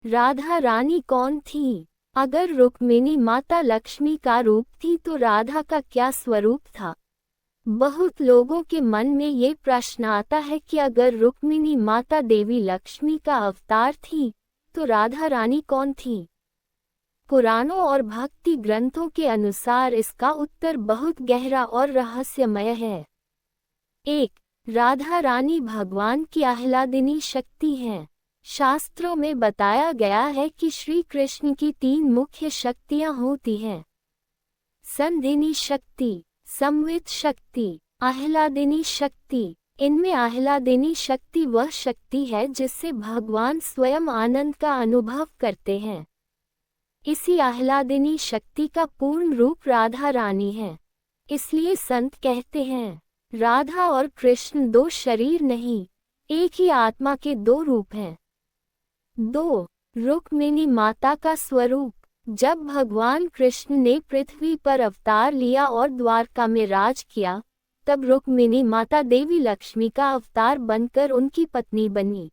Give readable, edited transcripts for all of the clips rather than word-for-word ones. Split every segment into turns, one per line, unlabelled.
राधा रानी कौन थी? अगर रुक्मिणी माता लक्ष्मी का रूप थी तो राधा का क्या स्वरूप था? बहुत लोगों के मन में ये प्रश्न आता है कि अगर रुक्मिणी माता देवी लक्ष्मी का अवतार थी तो राधा रानी कौन थी? पुराणों और भक्ति ग्रंथों के अनुसार इसका उत्तर बहुत गहरा और रहस्यमय है। 1. राधा रानी भगवान की आह्लादिनी शक्ति हैं। शास्त्रों में बताया गया है कि श्री कृष्ण की 3 मुख्य शक्तियां होती हैं: संधिनी शक्ति, संवित शक्ति, आह्लादिनी शक्ति। इनमें आह्लादिनी शक्ति वह शक्ति है जिससे भगवान स्वयं आनंद का अनुभव करते हैं। इसी आह्लादिनी शक्ति का पूर्ण रूप राधा रानी है। इसलिए संत कहते हैं, राधा और कृष्ण 2 शरीर नहीं, एक ही आत्मा के 2 रूप हैं। 2. रुक्मिणी माता का स्वरूप। जब भगवान कृष्ण ने पृथ्वी पर अवतार लिया और द्वारका में राज किया, तब रुक्मिणी माता देवी लक्ष्मी का अवतार बनकर उनकी पत्नी बनी।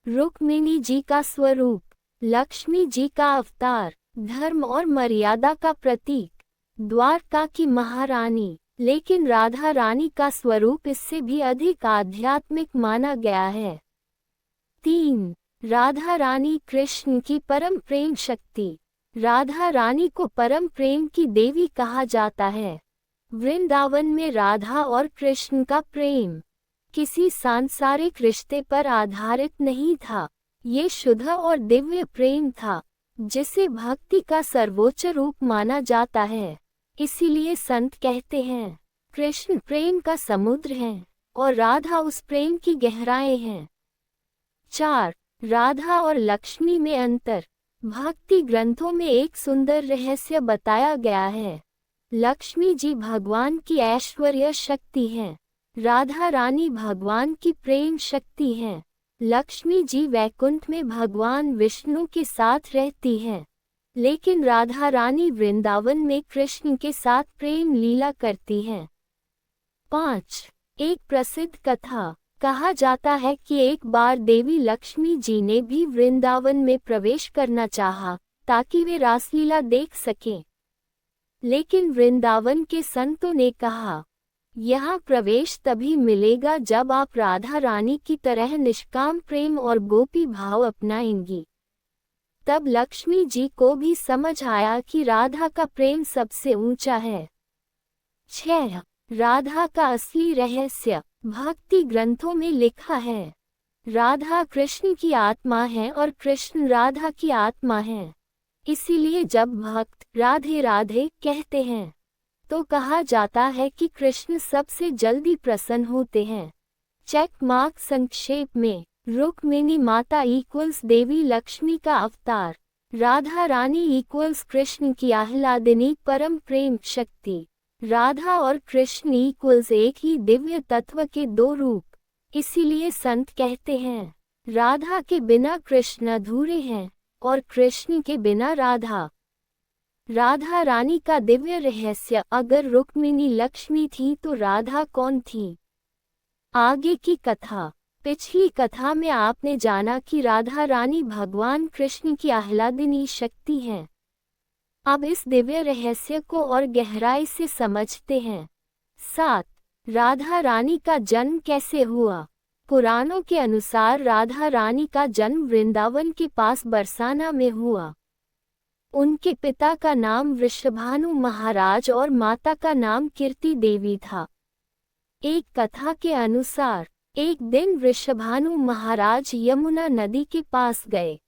रुक्मिणी जी का स्वरूप, लक्ष्मी जी का अवतार, धर्म और मर्यादा का प्रतीक, द्वारका की महारानी। लेकिन राधा रानी का स्वरूप इससे भी अधिक आध्यात्मिक माना गया है। 3. राधा रानी कृष्ण की परम प्रेम शक्ति। राधा रानी को परम प्रेम की देवी कहा जाता है। वृंदावन में राधा और कृष्ण का प्रेम किसी सांसारिक रिश्ते पर आधारित नहीं था। ये शुद्ध और दिव्य प्रेम था, जिसे भक्ति का सर्वोच्च रूप माना जाता है। इसीलिए संत कहते हैं, कृष्ण प्रेम का समुद्र है और राधा उस प्रेम की गहराएं हैं। 4. राधा और लक्ष्मी में अंतर। भक्ति ग्रंथों में एक सुंदर रहस्य बताया गया है। लक्ष्मी जी भगवान की ऐश्वर्य शक्ति हैं, राधा रानी भगवान की प्रेम शक्ति हैं। लक्ष्मी जी वैकुंठ में भगवान विष्णु के साथ रहती हैं, लेकिन राधा रानी वृंदावन में कृष्ण के साथ प्रेम लीला करती हैं। 5. एक प्रसिद्ध कथा। कहा जाता है कि एक बार देवी लक्ष्मी जी ने भी वृंदावन में प्रवेश करना चाहा, ताकि वे रासलीला देख सकें। लेकिन वृंदावन के संतों ने कहा, यहाँ प्रवेश तभी मिलेगा जब आप राधा रानी की तरह निष्काम प्रेम और गोपी भाव अपनाएंगी। तब लक्ष्मी जी को भी समझ आया कि राधा का प्रेम सबसे ऊंचा है। 6. राधा का असली रहस्य। भक्ति ग्रंथों में लिखा है, राधा कृष्ण की आत्मा है और कृष्ण राधा की आत्मा है। इसीलिए जब भक्त राधे राधे कहते हैं तो कहा जाता है कि कृष्ण सबसे जल्दी प्रसन्न होते हैं। चेक मार्क संक्षेप में, रुक्मिणी माता इक्वल्स देवी लक्ष्मी का अवतार, राधा रानी इक्वल्स कृष्ण की आह्लादिनी परम प्रेम शक्ति। राधा और कृष्ण इक्वल्स एक ही दिव्य तत्व के 2 रूप। इसीलिए संत कहते हैं, राधा के बिना कृष्ण अधूरे हैं और कृष्ण के बिना राधा। राधा रानी का दिव्य रहस्य। अगर रुक्मिणी लक्ष्मी थी तो राधा कौन थी? आगे की कथा। पिछली कथा में आपने जाना कि राधा रानी भगवान कृष्ण की आह्लादिनी शक्ति हैं। अब इस दिव्य रहस्य को और गहराई से समझते हैं। 7. राधा रानी का जन्म कैसे हुआ? पुराणों के अनुसार राधा रानी का जन्म वृंदावन के पास बरसाना में हुआ। उनके पिता का नाम वृषभानु महाराज और माता का नाम कीर्ति देवी था। एक कथा के अनुसार एक दिन वृषभानु महाराज यमुना नदी के पास गए।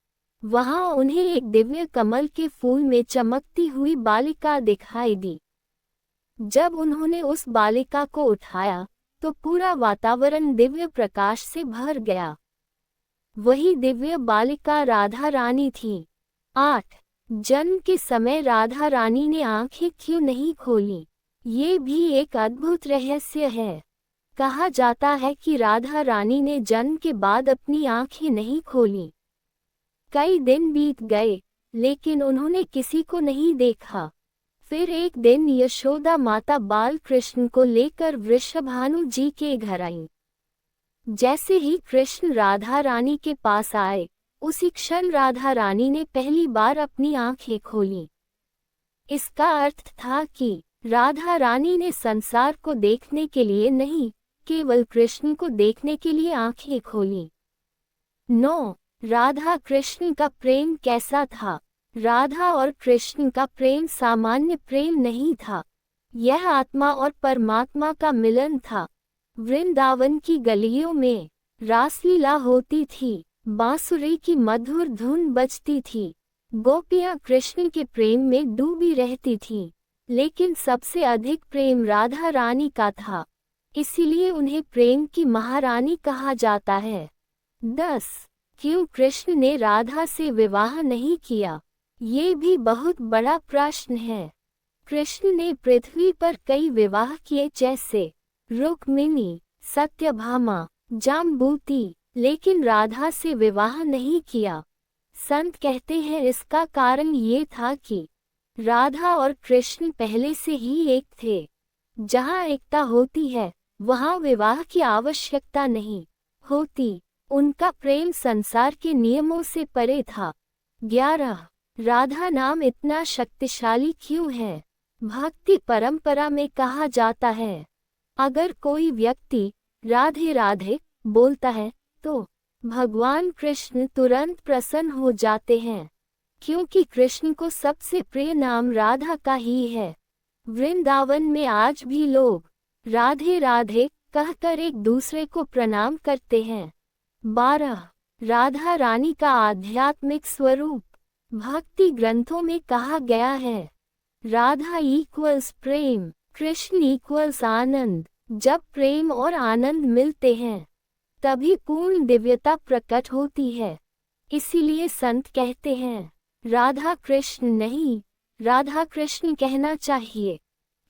वहां उन्हें एक दिव्य कमल के फूल में चमकती हुई बालिका दिखाई दी। जब उन्होंने उस बालिका को उठाया तो पूरा वातावरण दिव्य प्रकाश से भर गया। वही दिव्य बालिका राधा रानी थी। 8. जन्म के समय राधा रानी ने आंखें क्यों नहीं खोली? ये भी एक अद्भुत रहस्य है। कहा जाता है कि राधा रानी ने जन्म के बाद अपनी आंखें नहीं खोली। कई दिन बीत गए, लेकिन उन्होंने किसी को नहीं देखा। फिर एक दिन यशोदा माता बाल कृष्ण को लेकर वृषभानु जी के घर आईं। जैसे ही कृष्ण राधा रानी के पास आए, उसी क्षण राधा रानी ने पहली बार अपनी आंखें खोली। इसका अर्थ था कि राधा रानी ने संसार को देखने के लिए नहीं, केवल कृष्ण को देखने के लिए आंखें खोली। 9. राधा कृष्ण का प्रेम कैसा था? राधा और कृष्ण का प्रेम सामान्य प्रेम नहीं था। यह आत्मा और परमात्मा का मिलन था। वृंदावन की गलियों में रासलीला होती थी, बांसुरी की मधुर धुन बजती थी, गोपियां कृष्ण के प्रेम में डूबी रहती थीं, लेकिन सबसे अधिक प्रेम राधा रानी का था, इसीलिए उन्हें प्रेम की महारानी कहा जाता है। 10. क्यों कृष्ण ने राधा से विवाह नहीं किया? ये भी बहुत बड़ा प्रश्न है। कृष्ण ने पृथ्वी पर कई विवाह किए, जैसे रुक्मिणी, सत्यभामा, जाम्बूती, लेकिन राधा से विवाह नहीं किया। संत कहते हैं इसका कारण ये था कि राधा और कृष्ण पहले से ही एक थे। जहाँ एकता होती है वहाँ विवाह की आवश्यकता नहीं होती। उनका प्रेम संसार के नियमों से परे था। 11. राधा नाम इतना शक्तिशाली क्यों है? भक्ति परंपरा में कहा जाता है, अगर कोई व्यक्ति राधे राधे बोलता है तो भगवान कृष्ण तुरंत प्रसन्न हो जाते हैं, क्योंकि कृष्ण को सबसे प्रिय नाम राधा का ही है। वृंदावन में आज भी लोग राधे राधे कहकर एक दूसरे को प्रणाम करते हैं। 12. राधा रानी का आध्यात्मिक स्वरूप। भक्ति ग्रंथों में कहा गया है, राधा इक्वल्स प्रेम, कृष्ण इक्वल्स आनंद। जब प्रेम और आनंद मिलते हैं तभी पूर्ण दिव्यता प्रकट होती है। इसीलिए संत कहते हैं राधा कृष्ण नहीं, राधा कृष्ण कहना चाहिए।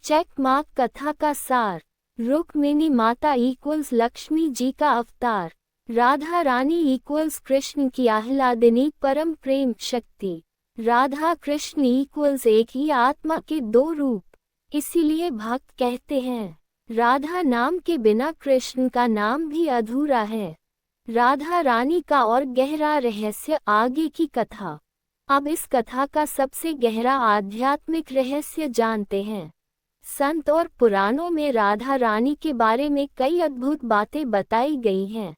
चेक मार्क कथा का सार। रुक्मिणी माता इक्वल्स लक्ष्मी जी का अवतार, राधा रानी इक्वल्स कृष्ण की आह्लादिनी परम प्रेम शक्ति। राधा कृष्ण इक्वल्स एक ही आत्मा के दो रूप। इसीलिए भक्त कहते हैं राधा नाम के बिना कृष्ण का नाम भी अधूरा है। राधा रानी का और गहरा रहस्य आगे की कथा। अब इस कथा का सबसे गहरा आध्यात्मिक रहस्य जानते हैं। संत और पुराणों में राधा रानी के बारे में कई अद्भुत बातें बताई गई हैं।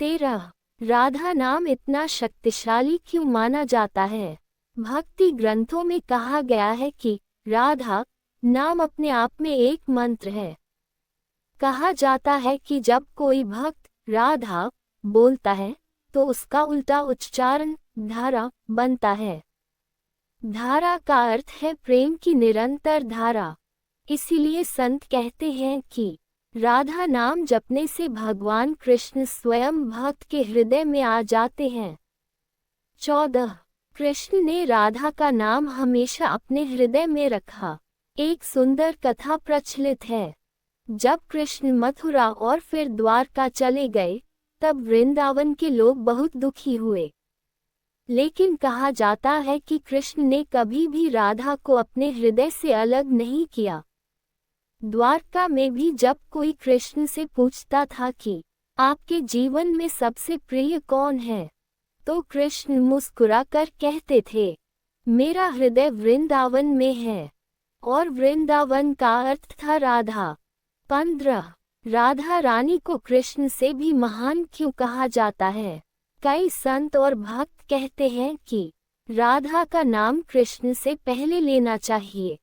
13. राधा नाम इतना शक्तिशाली क्यों माना जाता है? भक्ति ग्रंथों में कहा गया है कि राधा नाम अपने आप में एक मंत्र है। कहा जाता है कि जब कोई भक्त राधा बोलता है तो उसका उल्टा उच्चारण धारा बनता है। धारा का अर्थ है प्रेम की निरंतर धारा। इसीलिए संत कहते हैं कि राधा नाम जपने से भगवान कृष्ण स्वयं भक्त के हृदय में आ जाते हैं। 14. कृष्ण ने राधा का नाम हमेशा अपने हृदय में रखा। एक सुंदर कथा प्रचलित है। जब कृष्ण मथुरा और फिर द्वारका चले गए तब वृंदावन के लोग बहुत दुखी हुए। लेकिन कहा जाता है कि कृष्ण ने कभी भी राधा को अपने हृदय से अलग नहीं किया। द्वारका में भी जब कोई कृष्ण से पूछता था कि आपके जीवन में सबसे प्रिय कौन है, तो कृष्ण मुस्कुराकर कहते थे, मेरा हृदय वृंदावन में है। और वृंदावन का अर्थ था राधा। 15. राधा रानी को कृष्ण से भी महान क्यों कहा जाता है? कई संत और भक्त कहते हैं कि राधा का नाम कृष्ण से पहले लेना चाहिए,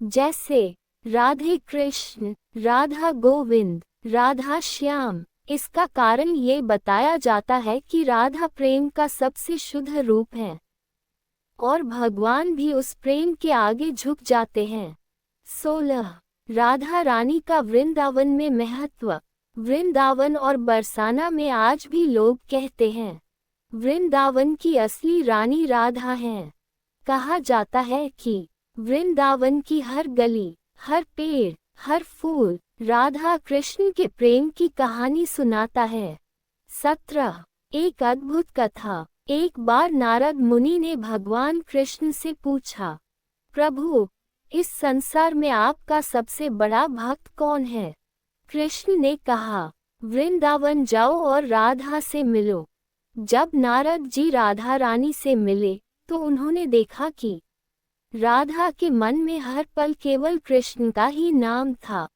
जैसे राधे कृष्ण, राधा गोविंद, राधा श्याम। इसका कारण ये बताया जाता है कि राधा प्रेम का सबसे शुद्ध रूप है और भगवान भी उस प्रेम के आगे झुक जाते हैं। 16. राधा रानी का वृंदावन में महत्व। वृंदावन और बरसाना में आज भी लोग कहते हैं वृंदावन की असली रानी राधा है। कहा जाता है कि वृंदावन की हर गली, हर पेड़, हर फूल राधा कृष्ण के प्रेम की कहानी सुनाता है। 17. एक अद्भुत कथा। एक बार नारद मुनि ने भगवान कृष्ण से पूछा, प्रभु, इस संसार में आपका सबसे बड़ा भक्त कौन है? कृष्ण ने कहा, वृंदावन जाओ और राधा से मिलो। जब नारद जी राधा रानी से मिले तो उन्होंने देखा कि राधा के मन में हर पल केवल कृष्ण का ही नाम था।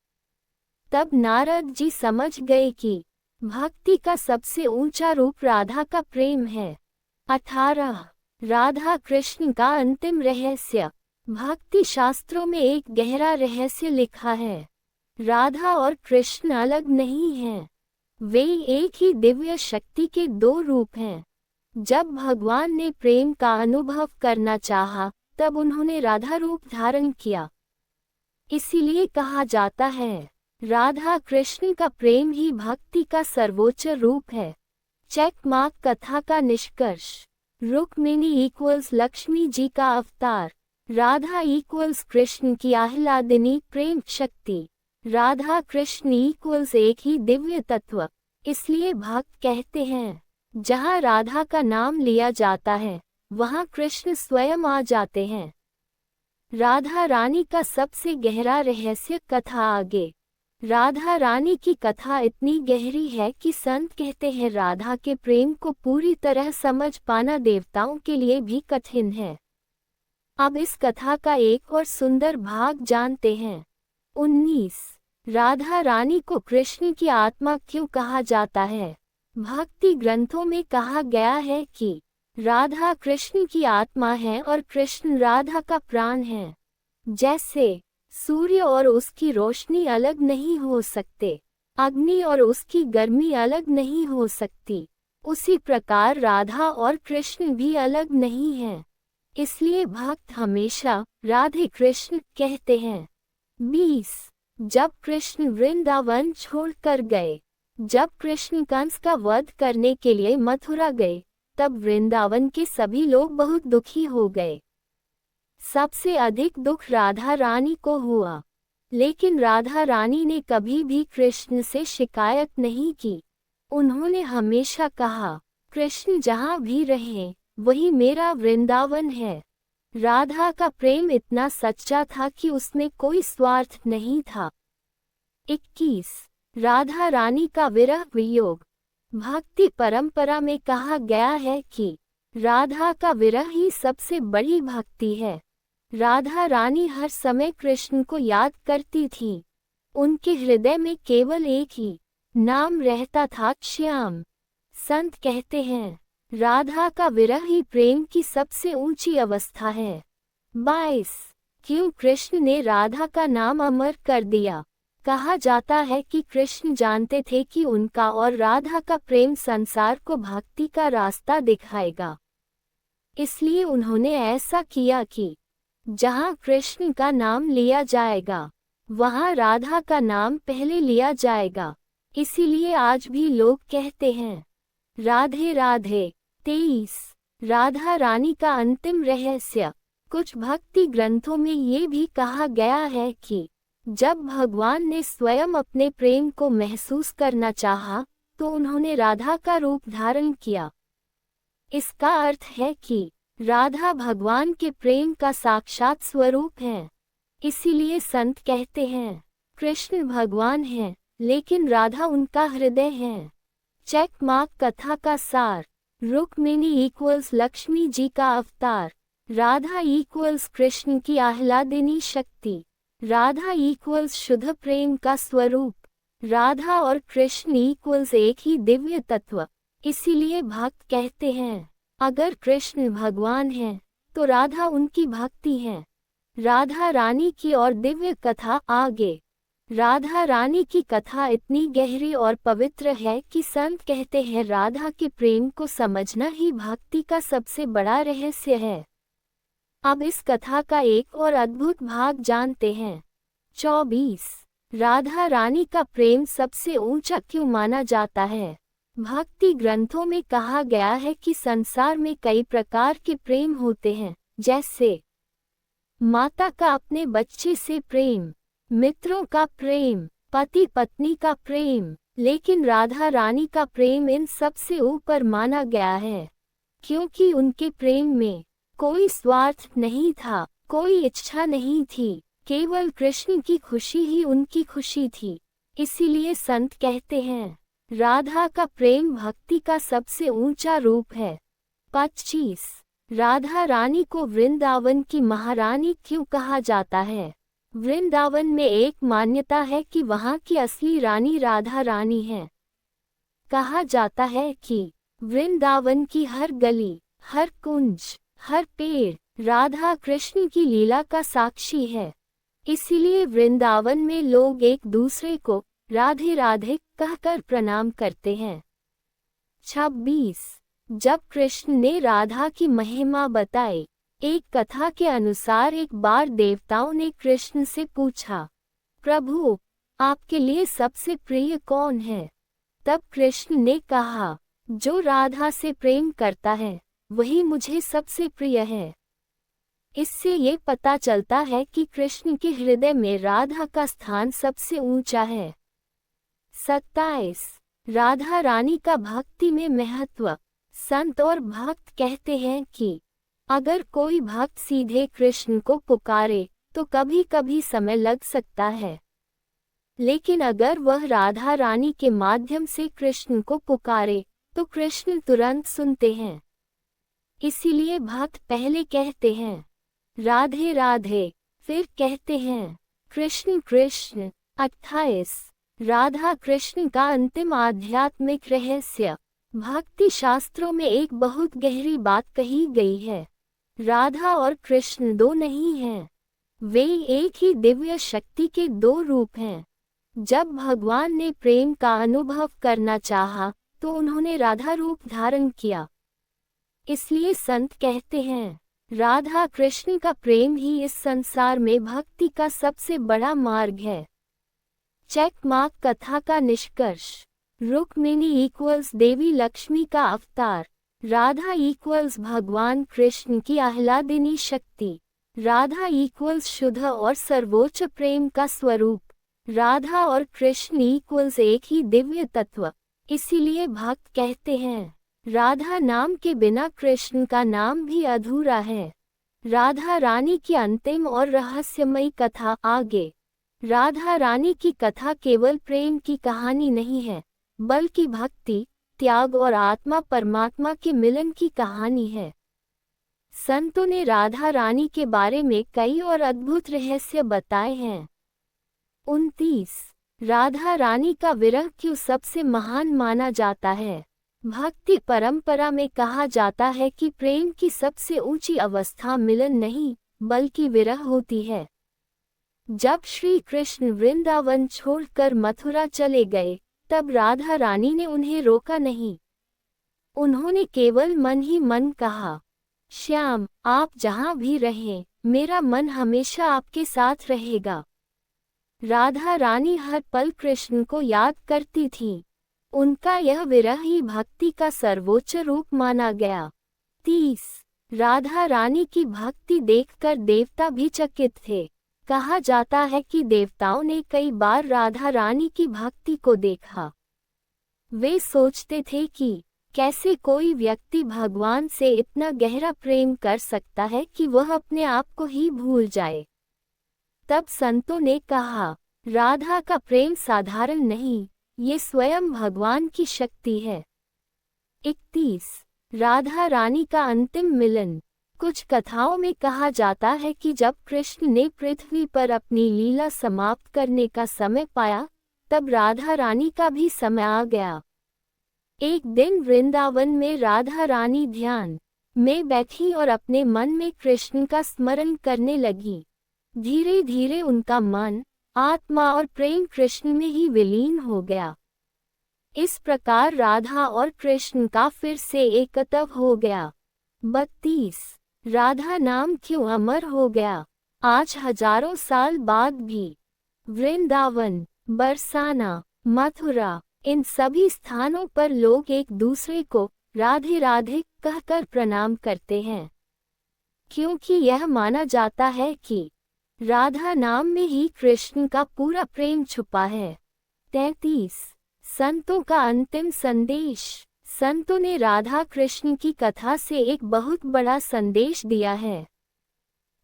तब नारद जी समझ गए कि भक्ति का सबसे ऊंचा रूप राधा का प्रेम है। 18 राधा कृष्ण का अंतिम रहस्य। भक्ति शास्त्रों में एक गहरा रहस्य लिखा है। राधा और कृष्ण अलग नहीं हैं, वे एक ही दिव्य शक्ति के दो रूप हैं। जब भगवान ने प्रेम का अनुभव करना चाहा, तब उन्होंने राधा रूप धारण किया। इसीलिए कहा जाता है, राधा कृष्ण का प्रेम ही भक्ति का सर्वोच्च रूप है। चेक मार्क कथा का निष्कर्ष। रुक्मिणी इक्वल्स लक्ष्मी जी का अवतार, राधा इक्वल्स कृष्ण की आह्लादिनी प्रेम शक्ति। राधा कृष्ण इक्वल्स एक ही दिव्य तत्व। इसलिए भक्त कहते हैं, जहाँ राधा का नाम लिया जाता है वहाँ कृष्ण स्वयं आ जाते हैं। राधा रानी का सबसे गहरा रहस्य कथा आगे। राधा रानी की कथा इतनी गहरी है कि संत कहते हैं राधा के प्रेम को पूरी तरह समझ पाना देवताओं के लिए भी कठिन है। अब इस कथा का एक और सुंदर भाग जानते हैं। 19 राधा रानी को कृष्ण की आत्मा क्यों कहा जाता है? भक्ति ग्रंथों में कहा गया है कि राधा कृष्ण की आत्मा है और कृष्ण राधा का प्राण है। जैसे सूर्य और उसकी रोशनी अलग नहीं हो सकते, अग्नि और उसकी गर्मी अलग नहीं हो सकती, उसी प्रकार राधा और कृष्ण भी अलग नहीं हैं। इसलिए भक्त हमेशा राधे कृष्ण कहते हैं। 20 जब कृष्ण वृंदावन छोड़कर गए, जब कृष्ण कंस का वध करने के लिए मथुरा गए, तब वृंदावन के सभी लोग बहुत दुखी हो गए। सबसे अधिक दुख राधा रानी को हुआ, लेकिन राधा रानी ने कभी भी कृष्ण से शिकायत नहीं की। उन्होंने हमेशा कहा, कृष्ण जहाँ भी रहे वही मेरा वृंदावन है। राधा का प्रेम इतना सच्चा था कि उसमें कोई स्वार्थ नहीं था। 21 राधा रानी का विरह वियोग। भक्ति परंपरा में कहा गया है कि राधा का विरह ही सबसे बड़ी भक्ति है। राधा रानी हर समय कृष्ण को याद करती थी। उनके हृदय में केवल एक ही नाम रहता था, श्याम। संत कहते हैं, राधा का विरह ही प्रेम की सबसे ऊंची अवस्था है। 22 क्यों कृष्ण ने राधा का नाम अमर कर दिया? कहा जाता है कि कृष्ण जानते थे कि उनका और राधा का प्रेम संसार को भक्ति का रास्ता दिखाएगा। इसलिए उन्होंने ऐसा किया कि जहाँ कृष्ण का नाम लिया जाएगा वहाँ राधा का नाम पहले लिया जाएगा। इसीलिए आज भी लोग कहते हैं, राधे राधे। 23 राधा रानी का अंतिम रहस्य। कुछ भक्ति ग्रंथों में ये भी कहा गया है कि जब भगवान ने स्वयं अपने प्रेम को महसूस करना चाहा, तो उन्होंने राधा का रूप धारण किया। इसका अर्थ है कि राधा भगवान के प्रेम का साक्षात स्वरूप है। इसीलिए संत कहते हैं, कृष्ण भगवान है, लेकिन राधा उनका हृदय है। चेक मार्क कथा का सार। रुक्मिणी इक्वल्स लक्ष्मी जी का अवतार, राधा इक्वल्स कृष्ण की आह्लादिनी शक्ति, राधा इक्वल्स शुद्ध प्रेम का स्वरूप, राधा और कृष्ण इक्वल्स एक ही दिव्य तत्व। इसीलिए भक्त कहते हैं, अगर कृष्ण भगवान है तो राधा उनकी भक्ति है। राधा रानी की और दिव्य कथा आगे। राधा रानी की कथा इतनी गहरी और पवित्र है कि संत कहते हैं राधा के प्रेम को समझना ही भक्ति का सबसे बड़ा रहस्य है। अब इस कथा का एक और अद्भुत भाग जानते हैं। 24 राधा रानी का प्रेम सबसे ऊंचा क्यों माना जाता है? भक्ति ग्रंथों में कहा गया है कि संसार में कई प्रकार के प्रेम होते हैं, जैसे माता का अपने बच्चे से प्रेम, मित्रों का प्रेम, पति पत्नी का प्रेम, लेकिन राधा रानी का प्रेम इन सबसे ऊपर माना गया है, क्योंकि उनके प्रेम में कोई स्वार्थ नहीं था, कोई इच्छा नहीं थी, केवल कृष्ण की खुशी ही उनकी खुशी थी। इसीलिए संत कहते हैं, राधा का प्रेम भक्ति का सबसे ऊंचा रूप है। 25 राधा रानी को वृंदावन की महारानी क्यों कहा जाता है? वृंदावन में एक मान्यता है कि वहाँ की असली रानी राधा रानी है। कहा जाता है कि वृंदावन की हर गली, हर कुंज, हर पेड़ राधा कृष्ण की लीला का साक्षी है। इसीलिए वृंदावन में लोग एक दूसरे को राधे राधे कहकर प्रणाम करते हैं। 26 जब कृष्ण ने राधा की महिमा बताई, एक कथा के अनुसार एक बार देवताओं ने कृष्ण से पूछा, प्रभु, आपके लिए सबसे प्रिय कौन है? तब कृष्ण ने कहा, जो राधा से प्रेम करता है वही मुझे सबसे प्रिय है। इससे ये पता चलता है कि कृष्ण के हृदय में राधा का स्थान सबसे ऊंचा है। 27 राधा रानी का भक्ति में महत्व। संत और भक्त कहते हैं कि अगर कोई भक्त सीधे कृष्ण को पुकारे तो कभी कभी समय लग सकता है, लेकिन अगर वह राधा रानी के माध्यम से कृष्ण को पुकारे तो कृष्ण तुरंत सुनते हैं। इसीलिए भक्त पहले कहते हैं राधे राधे, फिर कहते हैं कृष्ण कृष्ण। 28 राधा कृष्ण का अंतिम आध्यात्मिक रहस्य। भक्ति शास्त्रों में एक बहुत गहरी बात कही गई है। राधा और कृष्ण दो नहीं हैं, वे एक ही दिव्य शक्ति के दो रूप हैं। जब भगवान ने प्रेम का अनुभव करना चाहा तो उन्होंने राधा रूप धारण किया। इसलिए संत कहते हैं राधा कृष्ण का प्रेम ही इस संसार में भक्ति का सबसे बड़ा मार्ग है। चेक मार्क कथा का निष्कर्ष। रुक्मिणी इक्वल्स देवी लक्ष्मी का अवतार, राधा इक्वल्स भगवान कृष्ण की आह्लादिनी शक्ति, राधा इक्वल्स शुद्ध और सर्वोच्च प्रेम का स्वरूप, राधा और कृष्ण इक्वल्स एक ही दिव्य तत्व। इसीलिए भक्त कहते हैं राधा नाम के बिना कृष्ण का नाम भी अधूरा है। राधा रानी की अंतिम और रहस्यमयी कथा आगे। राधा रानी की कथा केवल प्रेम की कहानी नहीं है, बल्कि भक्ति, त्याग और आत्मा परमात्मा के मिलन की कहानी है। संतों ने राधा रानी के बारे में कई और अद्भुत रहस्य बताए हैं। 29 राधा रानी का विरह क्यों सबसे महान माना जाता है? भक्ति परंपरा में कहा जाता है कि प्रेम की सबसे ऊंची अवस्था मिलन नहीं बल्कि विरह होती है। जब श्री कृष्ण वृंदावन छोड़कर मथुरा चले गए तब राधा रानी ने उन्हें रोका नहीं। उन्होंने केवल मन ही मन कहा, श्याम, आप जहाँ भी रहें, मेरा मन हमेशा आपके साथ रहेगा। राधा रानी हर पल कृष्ण को याद करती थी। उनका यह विरह ही भक्ति का सर्वोच्च रूप माना गया। 30 राधा रानी की भक्ति देखकर देवता भी चकित थे। कहा जाता है कि देवताओं ने कई बार राधा रानी की भक्ति को देखा। वे सोचते थे कि कैसे कोई व्यक्ति भगवान से इतना गहरा प्रेम कर सकता है कि वह अपने आप को ही भूल जाए। तब संतों ने कहा, राधा का प्रेम साधारण नहीं, ये स्वयं भगवान की शक्ति है। 31 राधा रानी का अंतिम मिलन। कुछ कथाओं में कहा जाता है कि जब कृष्ण ने पृथ्वी पर अपनी लीला समाप्त करने का समय पाया, तब राधा रानी का भी समय आ गया। एक दिन वृंदावन में राधा रानी ध्यान में बैठी और अपने मन में कृष्ण का स्मरण करने लगी। धीरे धीरे उनका मन, आत्मा और प्रेम कृष्ण में ही विलीन हो गया। इस प्रकार राधा और कृष्ण का फिर से एकत्व हो गया। 32 राधा नाम क्यों अमर हो गया? आज हजारों साल बाद भी वृंदावन, बरसाना, मथुरा, इन सभी स्थानों पर लोग एक दूसरे को राधे राधे कहकर प्रणाम करते हैं, क्योंकि यह माना जाता है कि राधा नाम में ही कृष्ण का पूरा प्रेम छुपा है। 33 संतों का अंतिम संदेश। संतों ने राधा कृष्ण की कथा से एक बहुत बड़ा संदेश दिया है।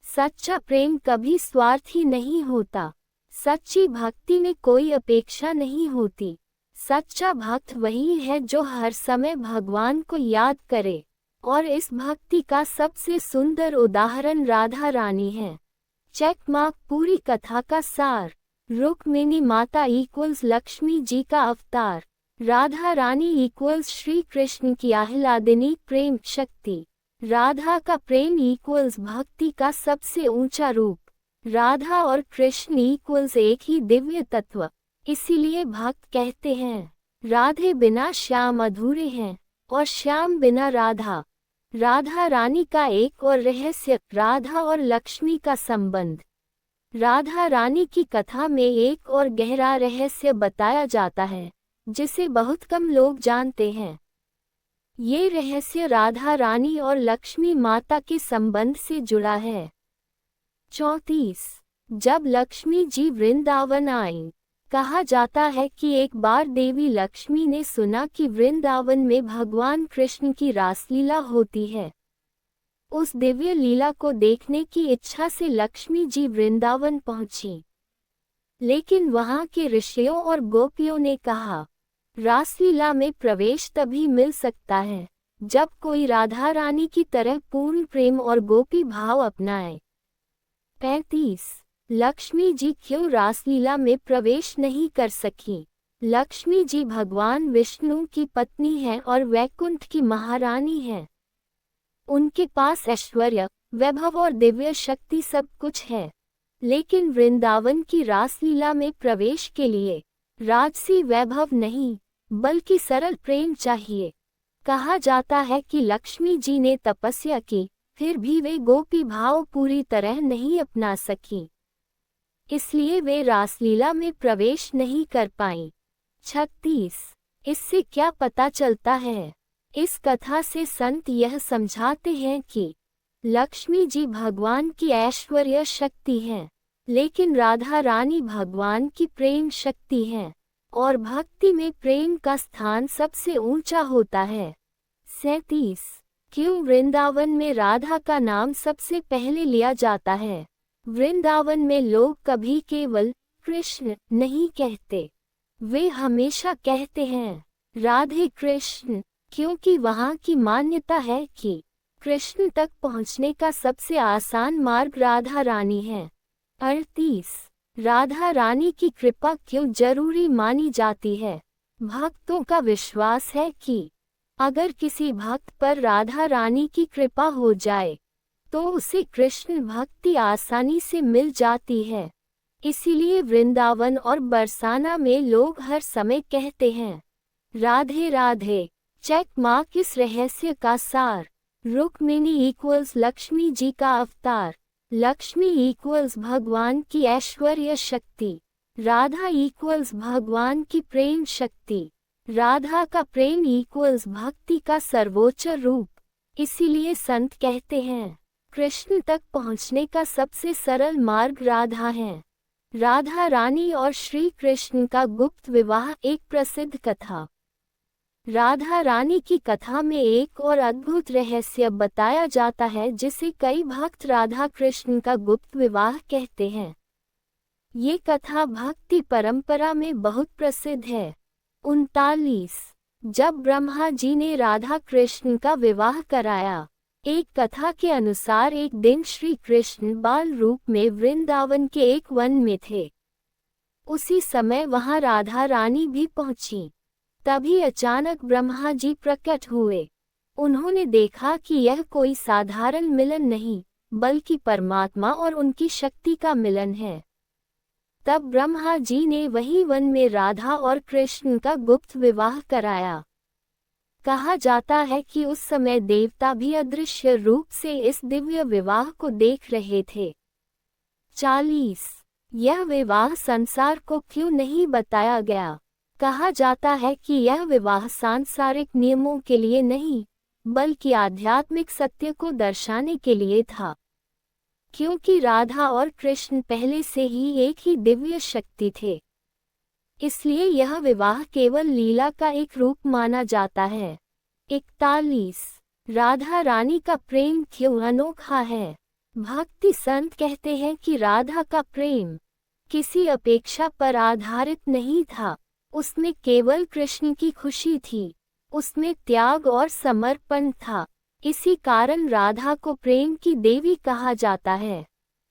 सच्चा प्रेम कभी स्वार्थी नहीं होता। सच्ची भक्ति में कोई अपेक्षा नहीं होती। सच्चा भक्त वही है जो हर समय भगवान को याद करे, और इस भक्ति का सबसे सुंदर उदाहरण राधा रानी है। चेक मार्क पूरी कथा का सार। रुक्मिणी माता इक्वल्स लक्ष्मी जी का अवतार। राधा रानी इक्वल्स श्री कृष्ण की आह्लादिनी प्रेम शक्ति। राधा का प्रेम इक्वल्स भक्ति का सबसे ऊंचा रूप। राधा और कृष्ण इक्वल्स एक ही दिव्य तत्व। इसीलिए भक्त कहते हैं, राधे बिना श्याम अधूरे हैं, और श्याम बिना राधा। राधा रानी का एक और रहस्य, राधा और लक्ष्मी का संबंध। राधा रानी की कथा में एक और गहरा रहस्य बताया जाता है, जिसे बहुत कम लोग जानते हैं। ये रहस्य राधा रानी और लक्ष्मी माता के संबंध से जुड़ा है। 34। जब लक्ष्मी जी वृंदावन आईं, कहा जाता है कि एक बार देवी लक्ष्मी ने सुना कि वृंदावन में भगवान कृष्ण की रासलीला होती है। उस दिव्य लीला को देखने की इच्छा से लक्ष्मी जी वृंदावन पहुंची। लेकिन वहां के ऋषियों और गोपियों ने कहा, रासलीला में प्रवेश तभी मिल सकता है जब कोई राधा रानी की तरह पूर्ण प्रेम और गोपी भाव अपनाए। 35। लक्ष्मी जी क्यों रासलीला में प्रवेश नहीं कर सकी? लक्ष्मी जी भगवान विष्णु की पत्नी है और वैकुंठ की महारानी है। उनके पास ऐश्वर्य, वैभव और दिव्य शक्ति सब कुछ है। लेकिन वृंदावन की रासलीला में प्रवेश के लिए राजसी वैभव नहीं, बल्कि सरल प्रेम चाहिए। कहा जाता है कि लक्ष्मी जी ने तपस्या की, फिर भी वे गोपी भाव पूरी तरह नहीं अपना सकी। इसलिए वे रासलीला में प्रवेश नहीं कर पाईं। 36। इससे क्या पता चलता है? इस कथा से संत यह समझाते हैं कि लक्ष्मी जी भगवान की ऐश्वर्य शक्ति हैं, लेकिन राधा रानी भगवान की प्रेम शक्ति हैं, और भक्ति में प्रेम का स्थान सबसे ऊंचा होता है। 37। क्यों वृंदावन में राधा का नाम सबसे पहले लिया जाता है? वृंदावन में लोग कभी केवल कृष्ण नहीं कहते, वे हमेशा कहते हैं राधे कृष्ण, क्योंकि वहाँ की मान्यता है कि कृष्ण तक पहुँचने का सबसे आसान मार्ग राधा रानी है। 38। राधा रानी की कृपा क्यों जरूरी मानी जाती है? भक्तों का विश्वास है कि अगर किसी भक्त पर राधा रानी की कृपा हो जाए तो उसे कृष्ण भक्ति आसानी से मिल जाती है। इसीलिए वृंदावन और बरसाना में लोग हर समय कहते हैं राधे राधे। चेक मार्क इस रहस्य का सार। रुक्मिणी इक्वल्स लक्ष्मी जी का अवतार। लक्ष्मी इक्वल्स भगवान की ऐश्वर्य शक्ति। राधा इक्वल्स भगवान की प्रेम शक्ति। राधा का प्रेम इक्वल्स भक्ति का सर्वोच्च रूप। इसीलिए संत कहते हैं कृष्ण तक पहुँचने का सबसे सरल मार्ग राधा है। राधा रानी और श्री कृष्ण का गुप्त विवाह एक प्रसिद्ध कथा। राधा रानी की कथा में एक और अद्भुत रहस्य बताया जाता है, जिसे कई भक्त राधा कृष्ण का गुप्त विवाह कहते हैं। ये कथा भक्ति परंपरा में बहुत प्रसिद्ध है। 39। जब ब्रह्मा जी ने राधा कृष्ण का विवाह कराया। एक कथा के अनुसार एक दिन श्री कृष्ण बाल रूप में वृंदावन के एक वन में थे। उसी समय वहां राधा रानी भी पहुंची। तभी अचानक ब्रह्मा जी प्रकट हुए। उन्होंने देखा कि यह कोई साधारण मिलन नहीं, बल्कि परमात्मा और उनकी शक्ति का मिलन है। तब ब्रह्मा जी ने वही वन में राधा और कृष्ण का गुप्त विवाह कराया। कहा जाता है कि उस समय देवता भी अदृश्य रूप से इस दिव्य विवाह को देख रहे थे। 40। यह विवाह संसार को क्यों नहीं बताया गया? कहा जाता है कि यह विवाह सांसारिक नियमों के लिए नहीं, बल्कि आध्यात्मिक सत्य को दर्शाने के लिए था। क्योंकि राधा और कृष्ण पहले से ही एक ही दिव्य शक्ति थे, इसलिए यह विवाह केवल लीला का एक रूप माना जाता है। 41। राधा रानी का प्रेम क्यों अनोखा है? भक्ति संत कहते हैं कि राधा का प्रेम किसी अपेक्षा पर आधारित नहीं था, उसमें केवल कृष्ण की खुशी थी, उसमें त्याग और समर्पण था। इसी कारण राधा को प्रेम की देवी कहा जाता है।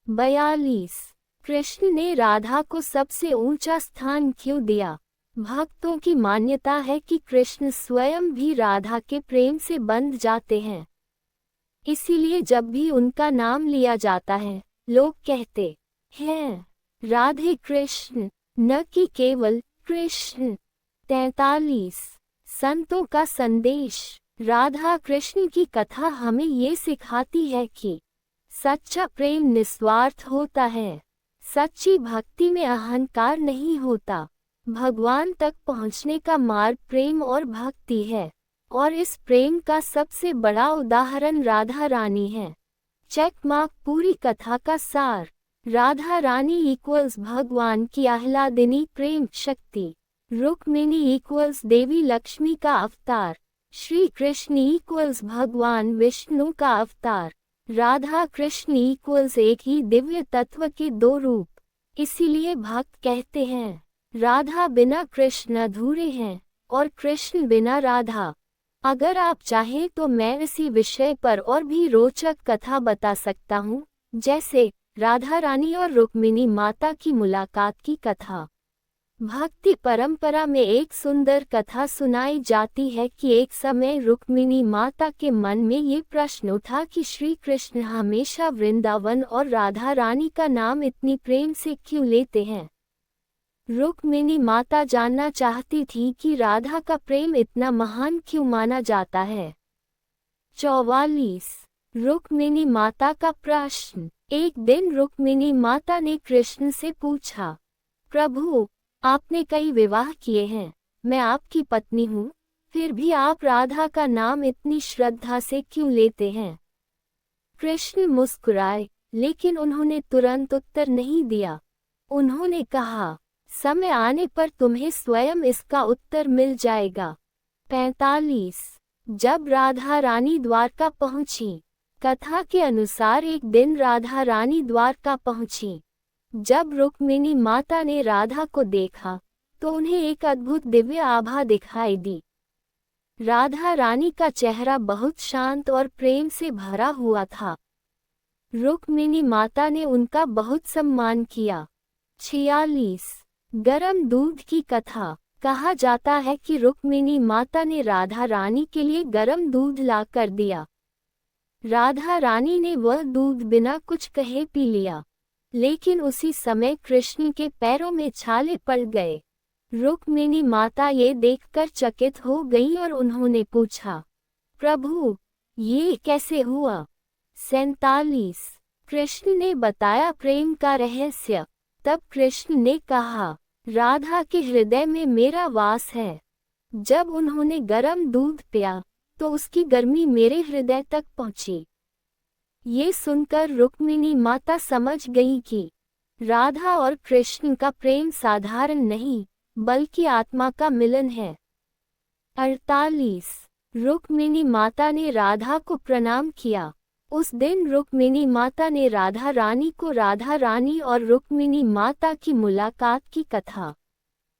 42। कृष्ण ने राधा को सबसे ऊंचा स्थान क्यों दिया? भक्तों की मान्यता है कि कृष्ण स्वयं भी राधा के प्रेम से बंध जाते हैं। इसीलिए जब भी उनका नाम लिया जाता है, लोग कहते हैं राधे कृष्ण, न कि केवल कृष्ण। 43। संतों का संदेश। राधा कृष्ण की कथा हमें ये सिखाती है कि सच्चा प्रेम निस्वार्थ होता है। सच्ची भक्ति में अहंकार नहीं होता। भगवान तक पहुँचने का मार्ग प्रेम और भक्ति है, और इस प्रेम का सबसे बड़ा उदाहरण राधा रानी है। चेक मार्क पूरी कथा का सार। राधा रानी इक्वल्स भगवान की आह्लादिनी प्रेम शक्ति। रुक्मिणी इक्वल्स देवी लक्ष्मी का अवतार। श्री कृष्ण इक्वल्स भगवान विष्णु का अवतार। राधा कृष्ण इक्वल्स एक ही दिव्य तत्व के दो रूप। इसीलिए भक्त कहते हैं राधा बिना कृष्ण अधूरे हैं और कृष्ण बिना राधा। अगर आप चाहें तो मैं इसी विषय पर और भी रोचक कथा बता सकता हूँ, जैसे राधा रानी और रुक्मिणी माता की मुलाकात की कथा। भक्ति परंपरा में एक सुंदर कथा सुनाई जाती है कि एक समय रुक्मिणी माता के मन में ये प्रश्न उठा कि श्री कृष्ण हमेशा वृंदावन और राधा रानी का नाम इतनी प्रेम से क्यों लेते हैं। रुक्मिणी माता जानना चाहती थी कि राधा का प्रेम इतना महान क्यों माना जाता है। 44। रुक्मिणी माता का प्रश्न। एक दिन रुक्मिणी माता ने कृष्ण से पूछा, प्रभु, आपने कई विवाह किए हैं, मैं आपकी पत्नी हूँ, फिर भी आप राधा का नाम इतनी श्रद्धा से क्यों लेते हैं। कृष्ण मुस्कुराए, लेकिन उन्होंने तुरंत उत्तर नहीं दिया। उन्होंने कहा, समय आने पर तुम्हें स्वयं इसका उत्तर मिल जाएगा। 45। जब राधा रानी द्वारका पहुंची। कथा के अनुसार एक दिन राधा रानी द्वारका पहुंची। जब रुक्मिणी माता ने राधा को देखा तो उन्हें एक अद्भुत दिव्य आभा दिखाई दी। राधा रानी का चेहरा बहुत शांत और प्रेम से भरा हुआ था। रुक्मिणी माता ने उनका बहुत सम्मान किया। 46। गरम दूध की कथा। कहा जाता है कि रुक्मिणी माता ने राधा रानी के लिए गरम दूध ला कर दिया। राधा रानी ने वह दूध बिना कुछ कहे पी लिया, लेकिन उसी समय कृष्ण के पैरों में छाले पड़ गए। रुक्मिणी माता ये देखकर चकित हो गई और उन्होंने पूछा, प्रभु, ये कैसे हुआ। 47। कृष्ण ने बताया प्रेम का रहस्य। तब कृष्ण ने कहा, राधा के हृदय में मेरा वास है। जब उन्होंने गर्म दूध पिया तो उसकी गर्मी मेरे हृदय तक पहुंची। ये सुनकर रुक्मिणी माता समझ गई कि राधा और कृष्ण का प्रेम साधारण नहीं, बल्कि आत्मा का मिलन है। 48। रुक्मिणी माता ने राधा को प्रणाम किया। उस दिन रुक्मिणी माता ने राधा रानी को राधा रानी और रुक्मिणी माता की मुलाकात की कथा।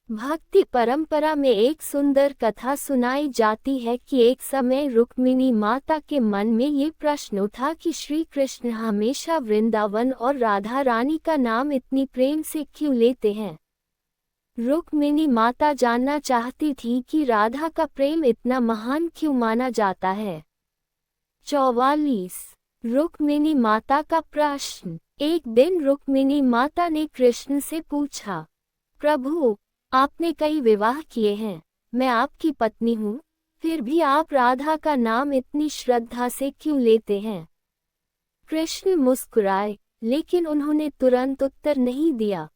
भक्ति परंपरा में एक सुंदर कथा सुनाई जाती है कि एक समय रुक्मिणी माता के मन में ये प्रश्न उठा कि श्री कृष्ण हमेशा वृंदावन और राधा रानी का नाम इतनी प्रेम से क्यों लेते हैं। रुक्मिणी माता जानना चाहती थी कि राधा का प्रेम इतना महान क्यों माना जाता है। 44। रुक्मिणी माता का प्रश्न। एक दिन रुक्मिणी माता ने कृष्ण से पूछा, प्रभु, आपने कई विवाह किए हैं, मैं आपकी पत्नी हूँ, फिर भी आप राधा का नाम इतनी श्रद्धा से क्यों लेते हैं। कृष्ण मुस्कुराए, लेकिन उन्होंने तुरंत उत्तर नहीं दिया।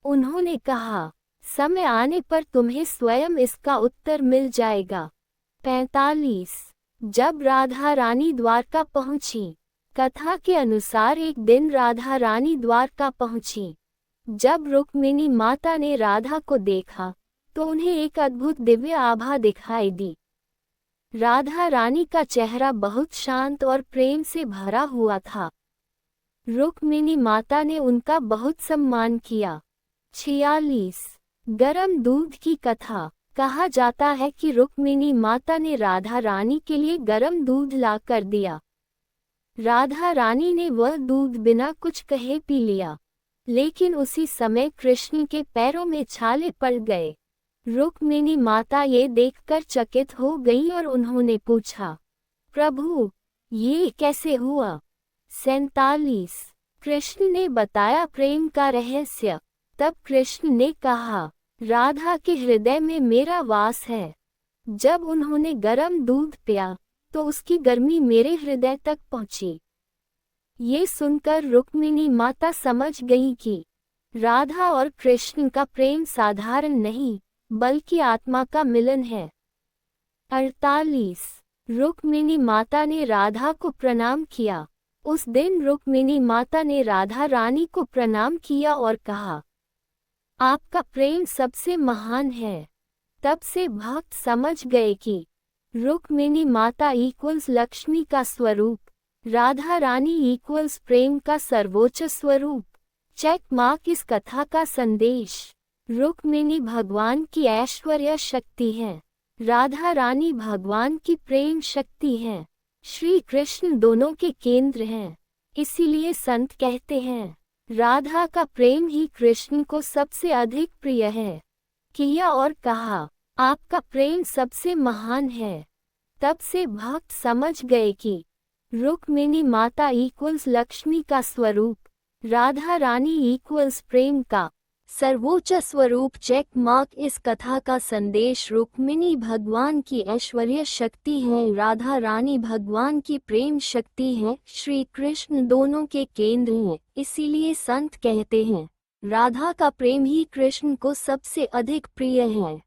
उन्होंने कहा, समय आने पर तुम्हें स्वयं इसका उत्तर मिल जाएगा। 45। जब राधा रानी द्वारका पहुंची। कथा के अनुसार एक दिन राधा रानी द्वारका पहुंची। जब रुक्मिणी माता ने राधा को देखा तो उन्हें एक अद्भुत दिव्य आभा दिखाई दी। राधा रानी का चेहरा बहुत शांत और प्रेम से भरा हुआ था। रुक्मिणी माता ने उनका बहुत सम्मान किया। 46। गरम दूध की कथा। कहा जाता है कि रुक्मिणी माता ने राधा रानी के लिए गरम दूध ला कर दिया। राधा रानी ने वह दूध बिना कुछ कहे पी लिया, लेकिन उसी समय कृष्ण के पैरों में छाले पड़ गए। रुक्मिणी माता ये देखकर चकित हो गई और उन्होंने पूछा, प्रभु, ये कैसे हुआ? 47। कृष्ण ने बताया प्रेम का रहस्य। तब कृष्ण ने कहा, राधा के हृदय में मेरा वास है। जब उन्होंने गर्म दूध पिया तो उसकी गर्मी मेरे हृदय तक पहुंची। ये सुनकर रुक्मिणी माता समझ गई कि राधा और कृष्ण का प्रेम साधारण नहीं बल्कि आत्मा का मिलन है। 48। रुक्मिणी माता ने राधा को प्रणाम किया। उस दिन रुक्मिणी माता ने राधा रानी को प्रणाम किया और कहा, आपका प्रेम सबसे महान है। तब से भक्त समझ गए कि रुक्मिणी माता इक्वल्स लक्ष्मी का स्वरूप, राधा रानी इक्वल्स प्रेम का सर्वोच्च स्वरूप। चेक मार्क इस कथा का संदेश। रुक्मिणी भगवान की ऐश्वर्य शक्ति है, राधा रानी भगवान की प्रेम शक्ति है। श्री कृष्ण दोनों के केंद्र हैं। इसीलिए संत कहते हैं, राधा का प्रेम ही कृष्ण को सबसे अधिक प्रिय है। किया और कहा, आपका प्रेम सबसे महान है। तब से भक्त समझ गए कि रुक्मिणी माता इक्वल्स लक्ष्मी का स्वरूप, राधा रानी इक्वल्स प्रेम का सर्वोच्च स्वरूप। चेक मार्क इस कथा का संदेश। रुक्मिणी भगवान की ऐश्वर्य शक्ति है, राधा रानी भगवान की प्रेम शक्ति है। श्री कृष्ण दोनों के केंद्र हैं। इसीलिए संत कहते हैं, राधा का प्रेम ही कृष्ण को सबसे अधिक प्रिय है।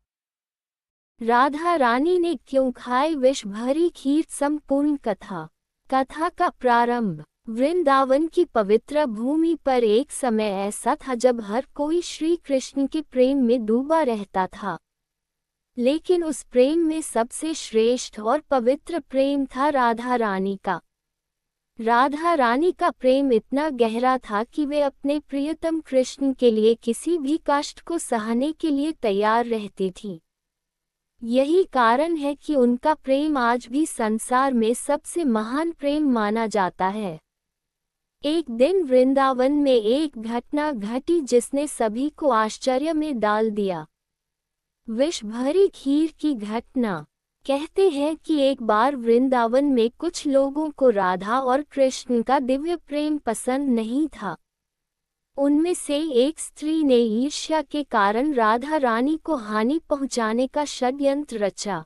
राधा रानी ने क्यों खाई विष भरी खीर? संपूर्ण कथा। कथा का प्रारंभ। वृंदावन की पवित्र भूमि पर एक समय ऐसा था जब हर कोई श्री कृष्ण के प्रेम में डूबा रहता था, लेकिन उस प्रेम में सबसे श्रेष्ठ और पवित्र प्रेम था राधा रानी का। राधा रानी का प्रेम इतना गहरा था कि वे अपने प्रियतम कृष्ण के लिए किसी भी कष्ट को सहने के लिए तैयार रहती थीं। यही कारण है कि उनका प्रेम आज भी संसार में सबसे महान प्रेम माना जाता है। एक दिन वृंदावन में एक घटना घटी जिसने सभी को आश्चर्य में डाल दिया। विष भरी खीर की घटना। कहते हैं कि एक बार वृंदावन में कुछ लोगों को राधा और कृष्ण का दिव्य प्रेम पसंद नहीं था। उनमें से एक स्त्री ने ईर्ष्या के कारण राधा रानी को हानि पहुंचाने का षड्यंत्र रचा।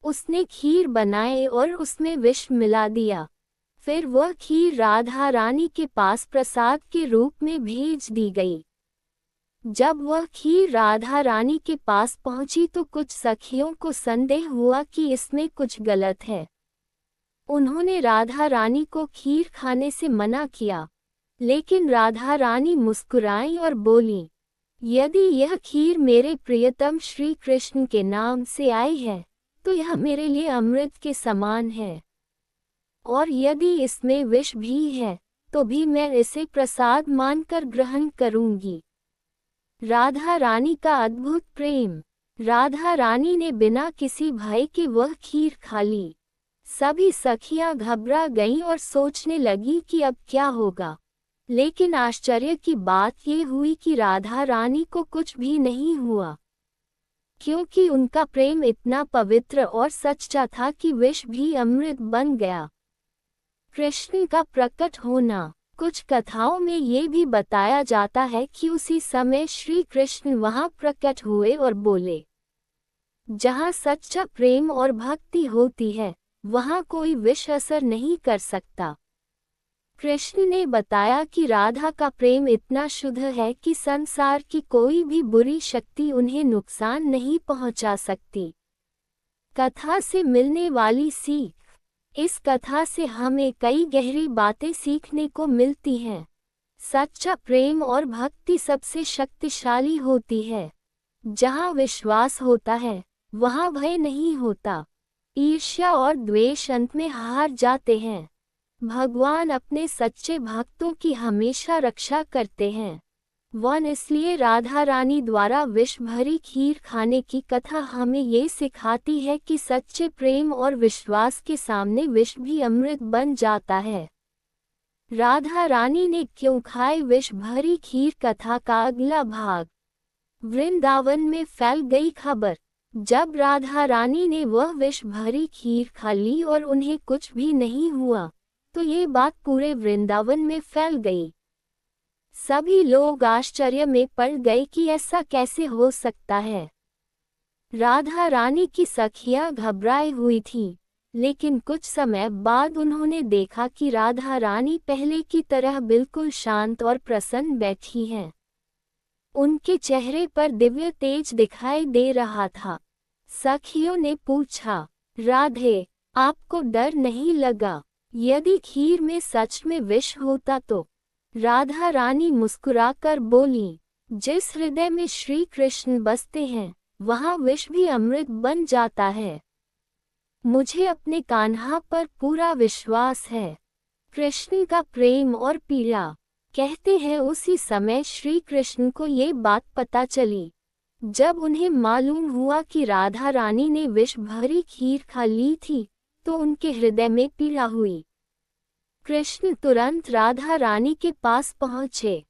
उसने खीर बनाए और उसमें विष मिला दिया। फिर वह खीर राधा रानी के पास प्रसाद के रूप में भेज दी गई। जब वह खीर राधा रानी के पास पहुंची तो कुछ सखियों को संदेह हुआ कि इसमें कुछ गलत है। उन्होंने राधा रानी को खीर खाने से मना किया, लेकिन राधा रानी मुस्कुराई और बोली, यदि यह खीर मेरे प्रियतम श्री कृष्ण के नाम से आई है तो यह मेरे लिए अमृत के समान है, और यदि इसमें विष भी है तो भी मैं इसे प्रसाद मानकर ग्रहण करूंगी। राधा रानी का अद्भुत प्रेम। राधा रानी ने बिना किसी भय के वह खीर खा ली। सभी सखियां घबरा गईं और सोचने लगी कि अब क्या होगा, लेकिन आश्चर्य की बात ये हुई कि राधा रानी को कुछ भी नहीं हुआ, क्योंकि उनका प्रेम इतना पवित्र और सच्चा था कि विष भी अमृत बन गया। कृष्ण का प्रकट होना। कुछ कथाओं में ये भी बताया जाता है कि उसी समय श्री कृष्ण वहां प्रकट हुए और बोले, जहां सच्चा प्रेम और भक्ति होती है वहां कोई विष असर नहीं कर सकता। कृष्ण ने बताया कि राधा का प्रेम इतना शुद्ध है कि संसार की कोई भी बुरी शक्ति उन्हें नुकसान नहीं पहुंचा सकती। कथा से मिलने वाली सीख। इस कथा से हमें कई गहरी बातें सीखने को मिलती हैं। सच्चा प्रेम और भक्ति सबसे शक्तिशाली होती है। जहाँ विश्वास होता है वहाँ भय नहीं होता। ईर्ष्या और द्वेष अंत में हार जाते हैं। भगवान अपने सच्चे भक्तों की हमेशा रक्षा करते हैं। वन इसलिए राधा रानी द्वारा विष भरी खीर खाने की कथा हमें ये सिखाती है कि सच्चे प्रेम और विश्वास के सामने विष भी अमृत बन जाता है। राधा रानी ने क्यों खाई विष भरी खीर कथा का अगला भाग। वृंदावन में फैल गई खबर। जब राधा रानी ने वह विष भरी खीर खा ली और उन्हें कुछ भी नहीं हुआ, तो ये बात पूरे वृंदावन में फैल गई। सभी लोग आश्चर्य में पड़ गए कि ऐसा कैसे हो सकता है। राधा रानी की सखियां घबराई हुई थीं, लेकिन कुछ समय बाद उन्होंने देखा कि राधा रानी पहले की तरह बिल्कुल शांत और प्रसन्न बैठी हैं। उनके चेहरे पर दिव्य तेज दिखाई दे रहा था। सखियों ने पूछा, राधे, आपको डर नहीं लगा? यदि खीर में सच में विष होता तो? राधा रानी मुस्कुराकर बोली, जिस हृदय में श्री कृष्ण बसते हैं, वहाँ विष भी अमृत बन जाता है। मुझे अपने कान्हा पर पूरा विश्वास है। कृष्ण का प्रेम और पीड़ा। कहते हैं उसी समय श्री कृष्ण को ये बात पता चली। जब उन्हें मालूम हुआ कि राधा रानी ने विष भरी खीर खा ली थी, तो उनके हृदय में पीड़ा हुई। कृष्ण तुरंत राधा रानी के पास पहुँचे।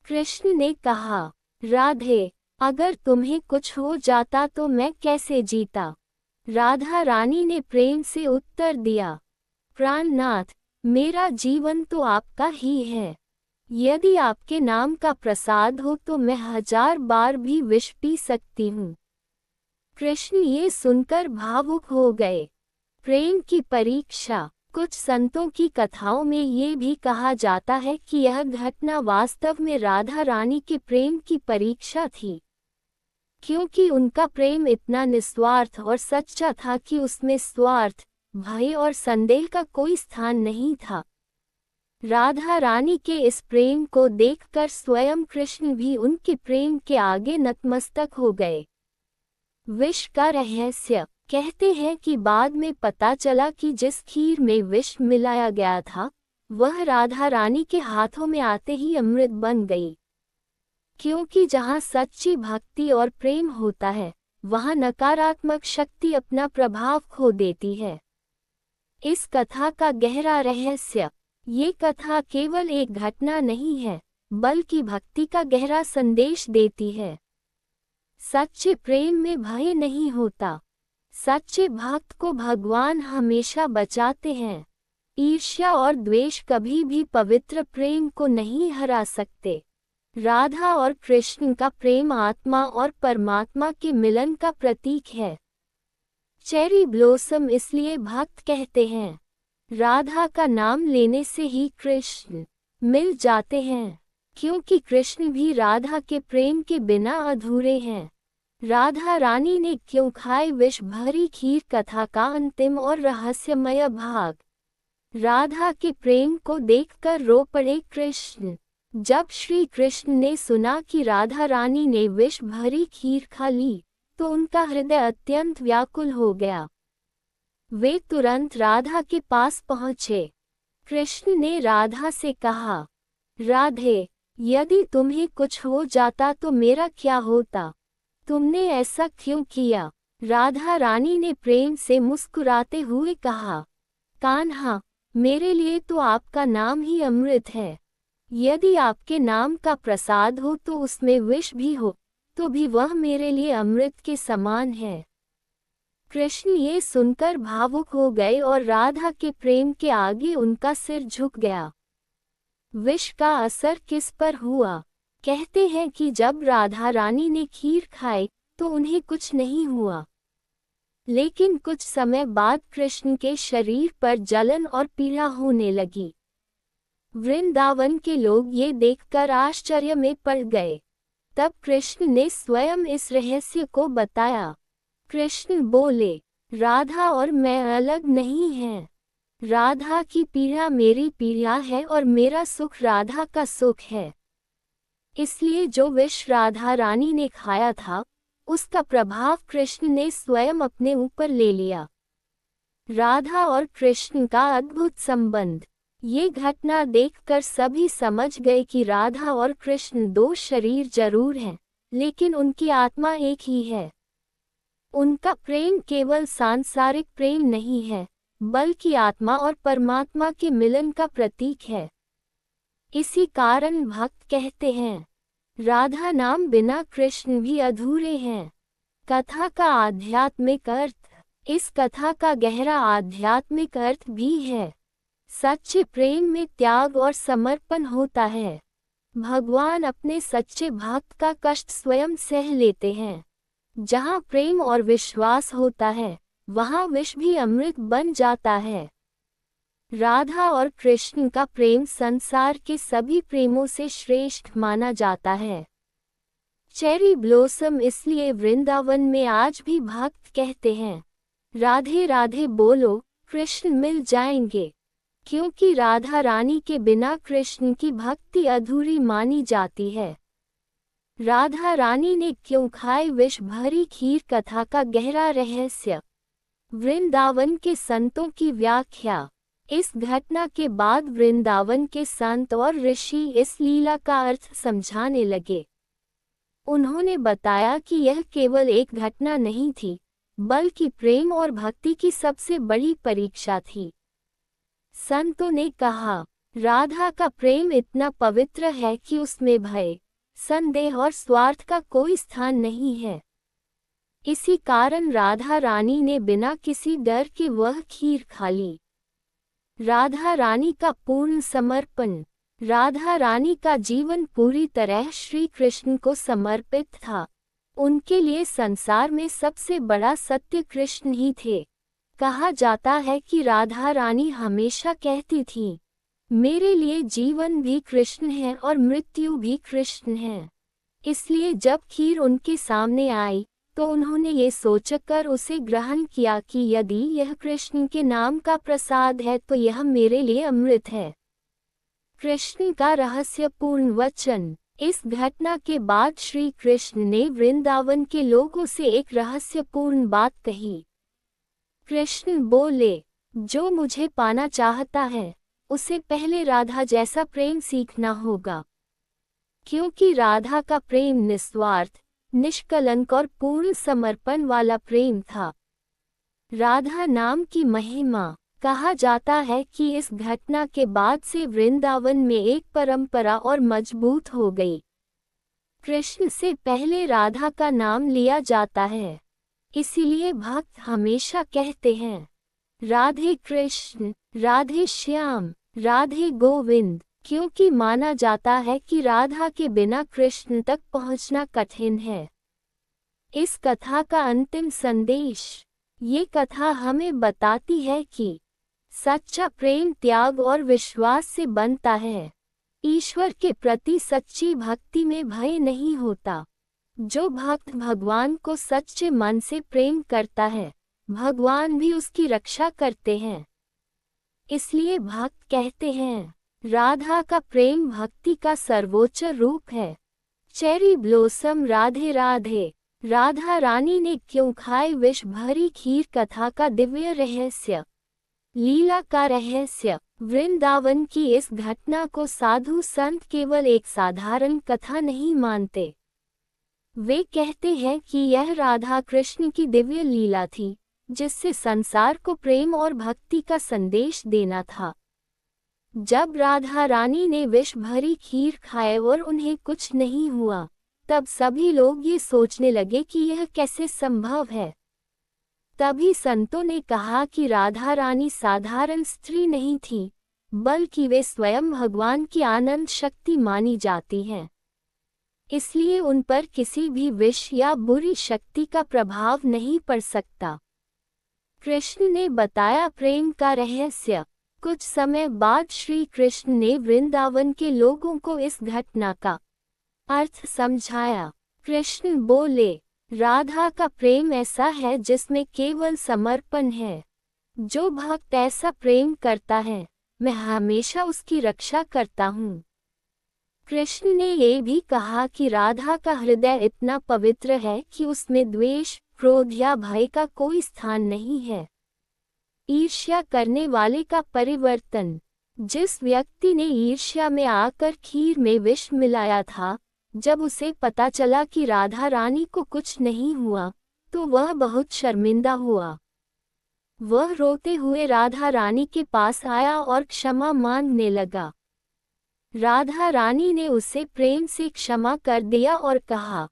कृष्ण ने कहा, राधे, अगर तुम्हें कुछ हो जाता तो मैं कैसे जीता? राधा रानी ने प्रेम से उत्तर दिया, प्राणनाथ, मेरा जीवन तो आपका ही है। यदि आपके नाम का प्रसाद हो तो मैं 1000 बार भी विष पी सकती हूँ। कृष्ण ये सुनकर भावुक हो गए। प्रेम की परीक्षा। कुछ संतों की कथाओं में ये भी कहा जाता है कि यह घटना वास्तव में राधा रानी के प्रेम की परीक्षा थी, क्योंकि उनका प्रेम इतना निस्वार्थ और सच्चा था कि उसमें स्वार्थ, भय और संदेह का कोई स्थान नहीं था। राधा रानी के इस प्रेम को देखकर स्वयं कृष्ण भी उनके प्रेम के आगे नतमस्तक हो गए। विष का रहस्य। कहते हैं कि बाद में पता चला कि जिस खीर में विष मिलाया गया था, वह राधा रानी के हाथों में आते ही अमृत बन गई। क्योंकि जहाँ सच्ची भक्ति और प्रेम होता है, वहाँ नकारात्मक शक्ति अपना प्रभाव खो देती है। इस कथा का गहरा रहस्य। ये कथा केवल एक घटना नहीं है, बल्कि भक्ति का गहरा संदेश देती है। सच्चे प्रेम में भय नहीं होता। सच्चे भक्त को भगवान हमेशा बचाते हैं। ईर्ष्या और द्वेष कभी भी पवित्र प्रेम को नहीं हरा सकते। राधा और कृष्ण का प्रेम आत्मा और परमात्मा के मिलन का प्रतीक है। चेरी ब्लॉसम इसलिए भक्त कहते हैं। राधा का नाम लेने से ही कृष्ण मिल जाते हैं, क्योंकि कृष्ण भी राधा के प्रेम के बिना अधूरे हैं। राधा रानी ने क्यों खाई विष भरी खीर कथा का अंतिम और रहस्यमय भाग। राधा के प्रेम को देखकर रो पड़े कृष्ण। जब श्री कृष्ण ने सुना कि राधा रानी ने विष भरी खीर खा ली, तो उनका हृदय अत्यंत व्याकुल हो गया। वे तुरंत राधा के पास पहुँचे। कृष्ण ने राधा से कहा, राधे, यदि तुम्हें कुछ हो जाता तो मेरा क्या होता? तुमने ऐसा क्यों किया? राधा रानी ने प्रेम से मुस्कुराते हुए कहा, कान्हा, मेरे लिए तो आपका नाम ही अमृत है। यदि आपके नाम का प्रसाद हो तो उसमें विष भी हो, तो भी वह मेरे लिए अमृत के समान है। कृष्ण ये सुनकर भावुक हो गए और राधा के प्रेम के आगे उनका सिर झुक गया। विष का असर किस पर हुआ? कहते हैं कि जब राधा रानी ने खीर खाई तो उन्हें कुछ नहीं हुआ, लेकिन कुछ समय बाद कृष्ण के शरीर पर जलन और पीड़ा होने लगी। वृंदावन के लोग ये देखकर आश्चर्य में पड़ गए। तब कृष्ण ने स्वयं इस रहस्य को बताया। कृष्ण बोले, राधा और मैं अलग नहीं हैं। राधा की पीड़ा मेरी पीड़ा है और मेरा सुख राधा का सुख है। इसलिए जो विष राधा रानी ने खाया था, उसका प्रभाव कृष्ण ने स्वयं अपने ऊपर ले लिया। राधा और कृष्ण का अद्भुत संबंध। ये घटना देखकर सभी समझ गए कि राधा और कृष्ण दो शरीर जरूर हैं, लेकिन उनकी आत्मा एक ही है। उनका प्रेम केवल सांसारिक प्रेम नहीं है, बल्कि आत्मा और परमात्मा के मिलन का प्रतीक है। इसी कारण भक्त कहते हैं, राधा नाम बिना कृष्ण भी अधूरे हैं। कथा का आध्यात्मिक अर्थ। इस कथा का गहरा आध्यात्मिक अर्थ भी है। सच्चे प्रेम में त्याग और समर्पण होता है। भगवान अपने सच्चे भक्त का कष्ट स्वयं सह लेते हैं। जहाँ प्रेम और विश्वास होता है, वहाँ विष भी अमृत बन जाता है। राधा और कृष्ण का प्रेम संसार के सभी प्रेमों से श्रेष्ठ माना जाता है। चेरी ब्लॉसम इसलिए वृंदावन में आज भी भक्त कहते हैं, राधे राधे बोलो, कृष्ण मिल जाएंगे, क्योंकि राधा रानी के बिना कृष्ण की भक्ति अधूरी मानी जाती है। राधा रानी ने क्यों खाई विष भरी खीर कथा का गहरा रहस्य। वृंदावन के संतों की व्याख्या। इस घटना के बाद वृंदावन के संत और ऋषि इस लीला का अर्थ समझाने लगे। उन्होंने बताया कि यह केवल एक घटना नहीं थी, बल्कि प्रेम और भक्ति की सबसे बड़ी परीक्षा थी। संतों ने कहा, राधा का प्रेम इतना पवित्र है कि उसमें भय, संदेह और स्वार्थ का कोई स्थान नहीं है। इसी कारण राधा रानी ने बिना किसी डर के वह खीर खा ली। राधा रानी का पूर्ण समर्पण। राधा रानी का जीवन पूरी तरह श्री कृष्ण को समर्पित था। उनके लिए संसार में सबसे बड़ा सत्य कृष्ण ही थे। कहा जाता है कि राधा रानी हमेशा कहती थी, मेरे लिए जीवन भी कृष्ण है और मृत्यु भी कृष्ण है। इसलिए जब खीर उनके सामने आई, तो उन्होंने ये सोचकर उसे ग्रहण किया कि यदि यह कृष्ण के नाम का प्रसाद है तो यह मेरे लिए अमृत है। कृष्ण का रहस्यपूर्ण वचन। इस घटना के बाद श्री कृष्ण ने वृंदावन के लोगों से एक रहस्यपूर्ण बात कही। कृष्ण बोले, जो मुझे पाना चाहता है, उसे पहले राधा जैसा प्रेम सीखना होगा। क्योंकि राधा का प्रेम निस्वार्थ, निष्कलंक और पूर्ण समर्पण वाला प्रेम था। राधा नाम की महिमा। कहा जाता है कि इस घटना के बाद से वृंदावन में एक परंपरा और मजबूत हो गई। कृष्ण से पहले राधा का नाम लिया जाता है। इसीलिए भक्त हमेशा कहते हैं, राधे कृष्ण, राधे श्याम, राधे गोविंद, क्योंकि माना जाता है कि राधा के बिना कृष्ण तक पहुंचना कठिन है। इस कथा का अंतिम संदेश। ये कथा हमें बताती है कि सच्चा प्रेम त्याग और विश्वास से बनता है। ईश्वर के प्रति सच्ची भक्ति में भय नहीं होता। जो भक्त भगवान को सच्चे मन से प्रेम करता है, भगवान भी उसकी रक्षा करते हैं। इसलिए भक्त कहते हैं, राधा का प्रेम भक्ति का सर्वोच्च रूप है। Cherry blossom. राधे राधे। राधा रानी ने क्यों खाई विष भरी खीर कथा का दिव्य रहस्य। लीला का रहस्य। वृंदावन की इस घटना को साधु संत केवल एक साधारण कथा नहीं मानते। वे कहते हैं कि यह राधा कृष्ण की दिव्य लीला थी, जिससे संसार को प्रेम और भक्ति का संदेश देना था। जब राधा रानी ने विष भरी खीर खाए और उन्हें कुछ नहीं हुआ, तब सभी लोग ये सोचने लगे कि यह कैसे संभव है। तभी संतों ने कहा कि राधा रानी साधारण स्त्री नहीं थी, बल्कि वे स्वयं भगवान की आनंद शक्ति मानी जाती हैं। इसलिए उन पर किसी भी विष या बुरी शक्ति का प्रभाव नहीं पड़ सकता। कृष्ण ने बताया प्रेम का रहस्य। कुछ समय बाद श्री कृष्ण ने वृंदावन के लोगों को इस घटना का अर्थ समझाया। कृष्ण बोले, राधा का प्रेम ऐसा है जिसमें केवल समर्पण है। जो भक्त ऐसा प्रेम करता है, मैं हमेशा उसकी रक्षा करता हूँ। कृष्ण ने ये भी कहा कि राधा का हृदय इतना पवित्र है कि उसमें द्वेष, क्रोध या भय का कोई स्थान नहीं है। ईर्ष्या करने वाले का परिवर्तन। जिस व्यक्ति ने ईर्ष्या में आकर खीर में विष मिलाया था, जब उसे पता चला कि राधा रानी को कुछ नहीं हुआ, तो वह बहुत शर्मिंदा हुआ। वह रोते हुए राधा रानी के पास आया और क्षमा मांगने लगा। राधा रानी ने उसे प्रेम से क्षमा कर दिया और कहा,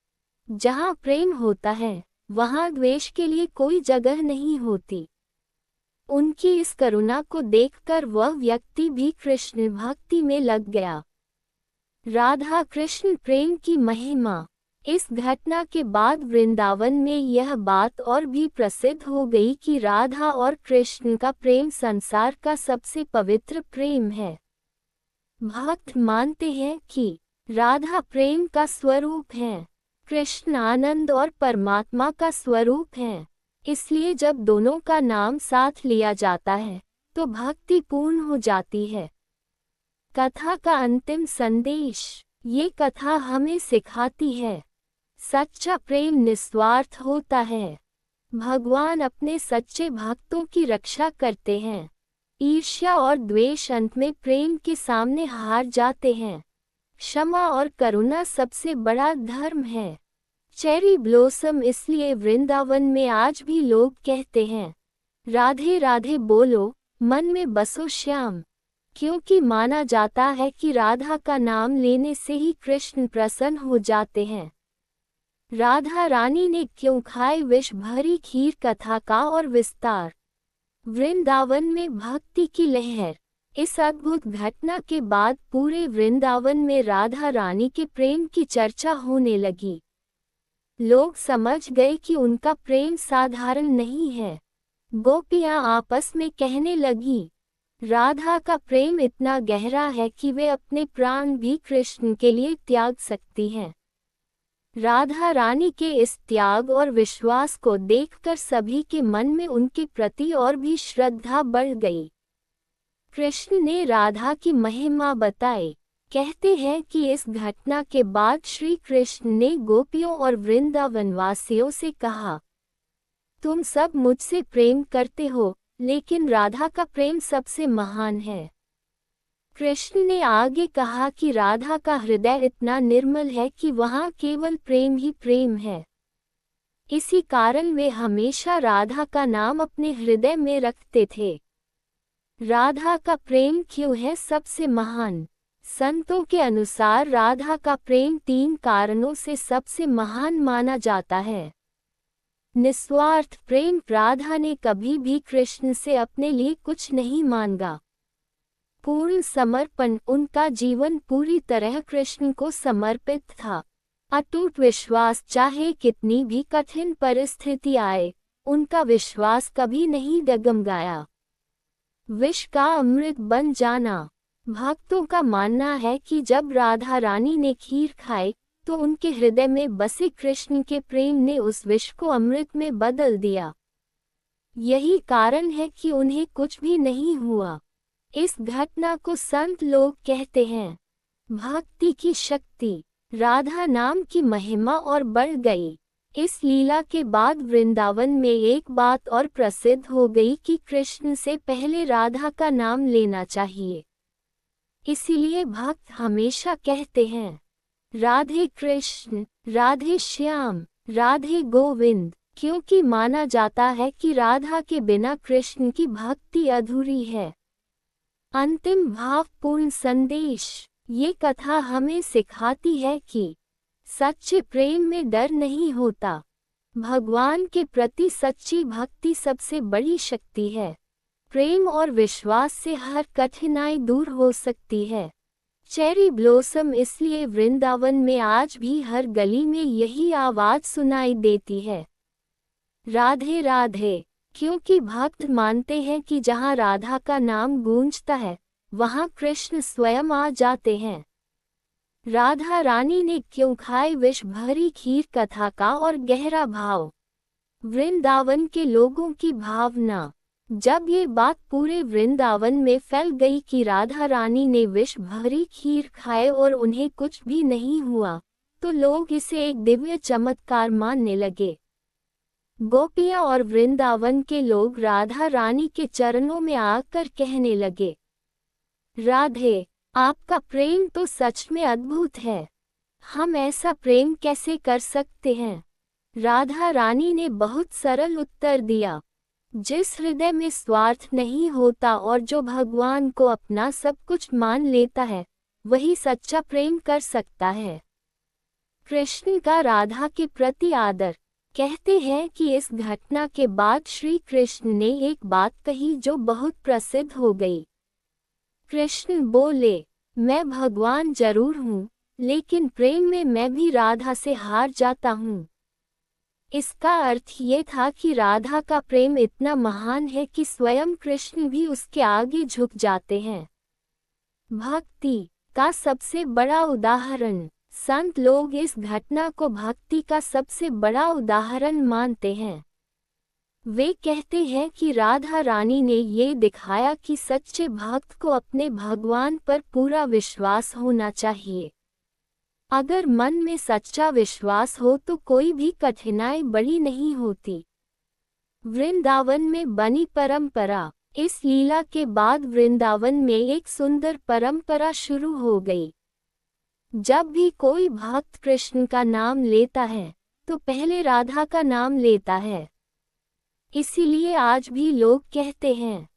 जहाँ प्रेम होता है, वहाँ द्वेष के लिए कोई जगह नहीं होती। उनकी इस करुणा को देखकर वह व्यक्ति भी कृष्ण भक्ति में लग गया। राधा कृष्ण प्रेम की महिमा। इस घटना के बाद वृंदावन में यह बात और भी प्रसिद्ध हो गई कि राधा और कृष्ण का प्रेम संसार का सबसे पवित्र प्रेम है। भक्त मानते हैं कि राधा प्रेम का स्वरूप है, कृष्ण आनंद और परमात्मा का स्वरूप है। इसलिए जब दोनों का नाम साथ लिया जाता है तो भक्ति पूर्ण हो जाती है। कथा का अंतिम संदेश। ये कथा हमें सिखाती है, सच्चा प्रेम निस्वार्थ होता है। भगवान अपने सच्चे भक्तों की रक्षा करते हैं। ईर्ष्या और द्वेष अंत में प्रेम के सामने हार जाते हैं। क्षमा और करुणा सबसे बड़ा धर्म है। Cherry blossom. इसलिए वृंदावन में आज भी लोग कहते हैं, राधे राधे बोलो, मन में बसो श्याम, क्योंकि माना जाता है कि राधा का नाम लेने से ही कृष्ण प्रसन्न हो जाते हैं। राधा रानी ने क्यों खाए विष भरी खीर कथा का और विस्तार। वृंदावन में भक्ति की लहर। इस अद्भुत घटना के बाद पूरे वृंदावन में राधा रानी के प्रेम की चर्चा होने लगी। लोग समझ गए कि उनका प्रेम साधारण नहीं है। गोपियां आपस में कहने लगी, राधा का प्रेम इतना गहरा है कि वे अपने प्राण भी कृष्ण के लिए त्याग सकती हैं। राधा रानी के इस त्याग और विश्वास को देखकर सभी के मन में उनके प्रति और भी श्रद्धा बढ़ गई। कृष्ण ने राधा की महिमा बताई। कहते हैं कि इस घटना के बाद श्री कृष्ण ने गोपियों और वृंदावन वासियों से कहा, तुम सब मुझसे प्रेम करते हो, लेकिन राधा का प्रेम सबसे महान है। कृष्ण ने आगे कहा कि राधा का हृदय इतना निर्मल है कि वहाँ केवल प्रेम ही प्रेम है। इसी कारण वे हमेशा राधा का नाम अपने हृदय में रखते थे। राधा का प्रेम क्यों है सबसे महान? संतों के अनुसार राधा का प्रेम 3 कारणों से सबसे महान माना जाता है। निस्वार्थ प्रेम। राधा ने कभी भी कृष्ण से अपने लिए कुछ नहीं मांगा। पूर्ण समर्पण। उनका जीवन पूरी तरह कृष्ण को समर्पित था। अटूट विश्वास। चाहे कितनी भी कठिन परिस्थिति आए, उनका विश्वास कभी नहीं डगमगाया। विष का अमृत बन जाना। भक्तों का मानना है कि जब राधा रानी ने खीर खाई तो उनके हृदय में बसे कृष्ण के प्रेम ने उस विष को अमृत में बदल दिया। यही कारण है कि उन्हें कुछ भी नहीं हुआ। इस घटना को संत लोग कहते हैं, भक्ति की शक्ति। राधा नाम की महिमा और बढ़ गई। इस लीला के बाद वृंदावन में एक बात और प्रसिद्ध हो गई कि कृष्ण से पहले राधा का नाम लेना चाहिए। इसीलिए भक्त हमेशा कहते हैं, राधे कृष्ण, राधे श्याम, राधे गोविंद, क्योंकि माना जाता है कि राधा के बिना कृष्ण की भक्ति अधूरी है। अंतिम भावपूर्ण संदेश। ये कथा हमें सिखाती है कि सच्चे प्रेम में डर नहीं होता। भगवान के प्रति सच्ची भक्ति सबसे बड़ी शक्ति है। प्रेम और विश्वास से हर कठिनाई दूर हो सकती है। Cherry blossom. इसलिए वृंदावन में आज भी हर गली में यही आवाज सुनाई देती है, राधे राधे, क्योंकि भक्त मानते हैं कि जहाँ राधा का नाम गूंजता है, वहाँ कृष्ण स्वयं आ जाते हैं। राधा रानी ने क्यों खाई विष भरी खीर कथा का और गहरा भाव। वृंदावन के लोगों की भावना। जब ये बात पूरे वृंदावन में फैल गई कि राधा रानी ने विष भरी खीर खाए और उन्हें कुछ भी नहीं हुआ, तो लोग इसे एक दिव्य चमत्कार मानने लगे। गोपियां और वृंदावन के लोग राधा रानी के चरणों में आकर कहने लगे, राधे, आपका प्रेम तो सच में अद्भुत है। हम ऐसा प्रेम कैसे कर सकते हैं? राधा रानी ने बहुत सरल उत्तर दिया। जिस हृदय में स्वार्थ नहीं होता और जो भगवान को अपना सब कुछ मान लेता है, वही सच्चा प्रेम कर सकता है। कृष्ण का राधा के प्रति आदर। कहते हैं कि इस घटना के बाद श्री कृष्ण ने एक बात कही जो बहुत प्रसिद्ध हो गई। कृष्ण बोले, मैं भगवान जरूर हूँ, लेकिन प्रेम में मैं भी राधा से हार जाता हूँ। इसका अर्थ ये था कि राधा का प्रेम इतना महान है कि स्वयं कृष्ण भी उसके आगे झुक जाते हैं। भक्ति का सबसे बड़ा उदाहरण। संत लोग इस घटना को भक्ति का सबसे बड़ा उदाहरण मानते हैं। वे कहते हैं कि राधा रानी ने ये दिखाया कि सच्चे भक्त को अपने भगवान पर पूरा विश्वास होना चाहिए। अगर मन में सच्चा विश्वास हो तो कोई भी कठिनाई बड़ी नहीं होती। वृंदावन में बनी परंपरा। इस लीला के बाद वृंदावन में एक सुंदर परंपरा शुरू हो गई। जब भी कोई भक्त कृष्ण का नाम लेता है, तो पहले राधा का नाम लेता है। इसीलिए आज भी लोग कहते हैं,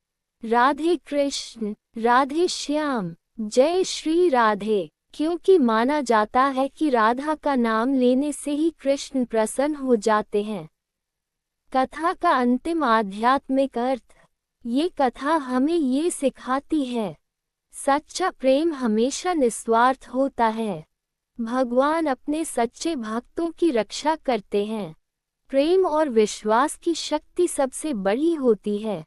राधे कृष्ण, राधे श्याम, जय श्री राधे, क्योंकि माना जाता है कि राधा का नाम लेने से ही कृष्ण प्रसन्न हो जाते हैं। कथा का अंतिम आध्यात्मिक अर्थ। ये कथा हमें ये सिखाती है, सच्चा प्रेम हमेशा निस्वार्थ होता है। भगवान अपने सच्चे भक्तों की रक्षा करते हैं। प्रेम और विश्वास की शक्ति सबसे बड़ी होती है।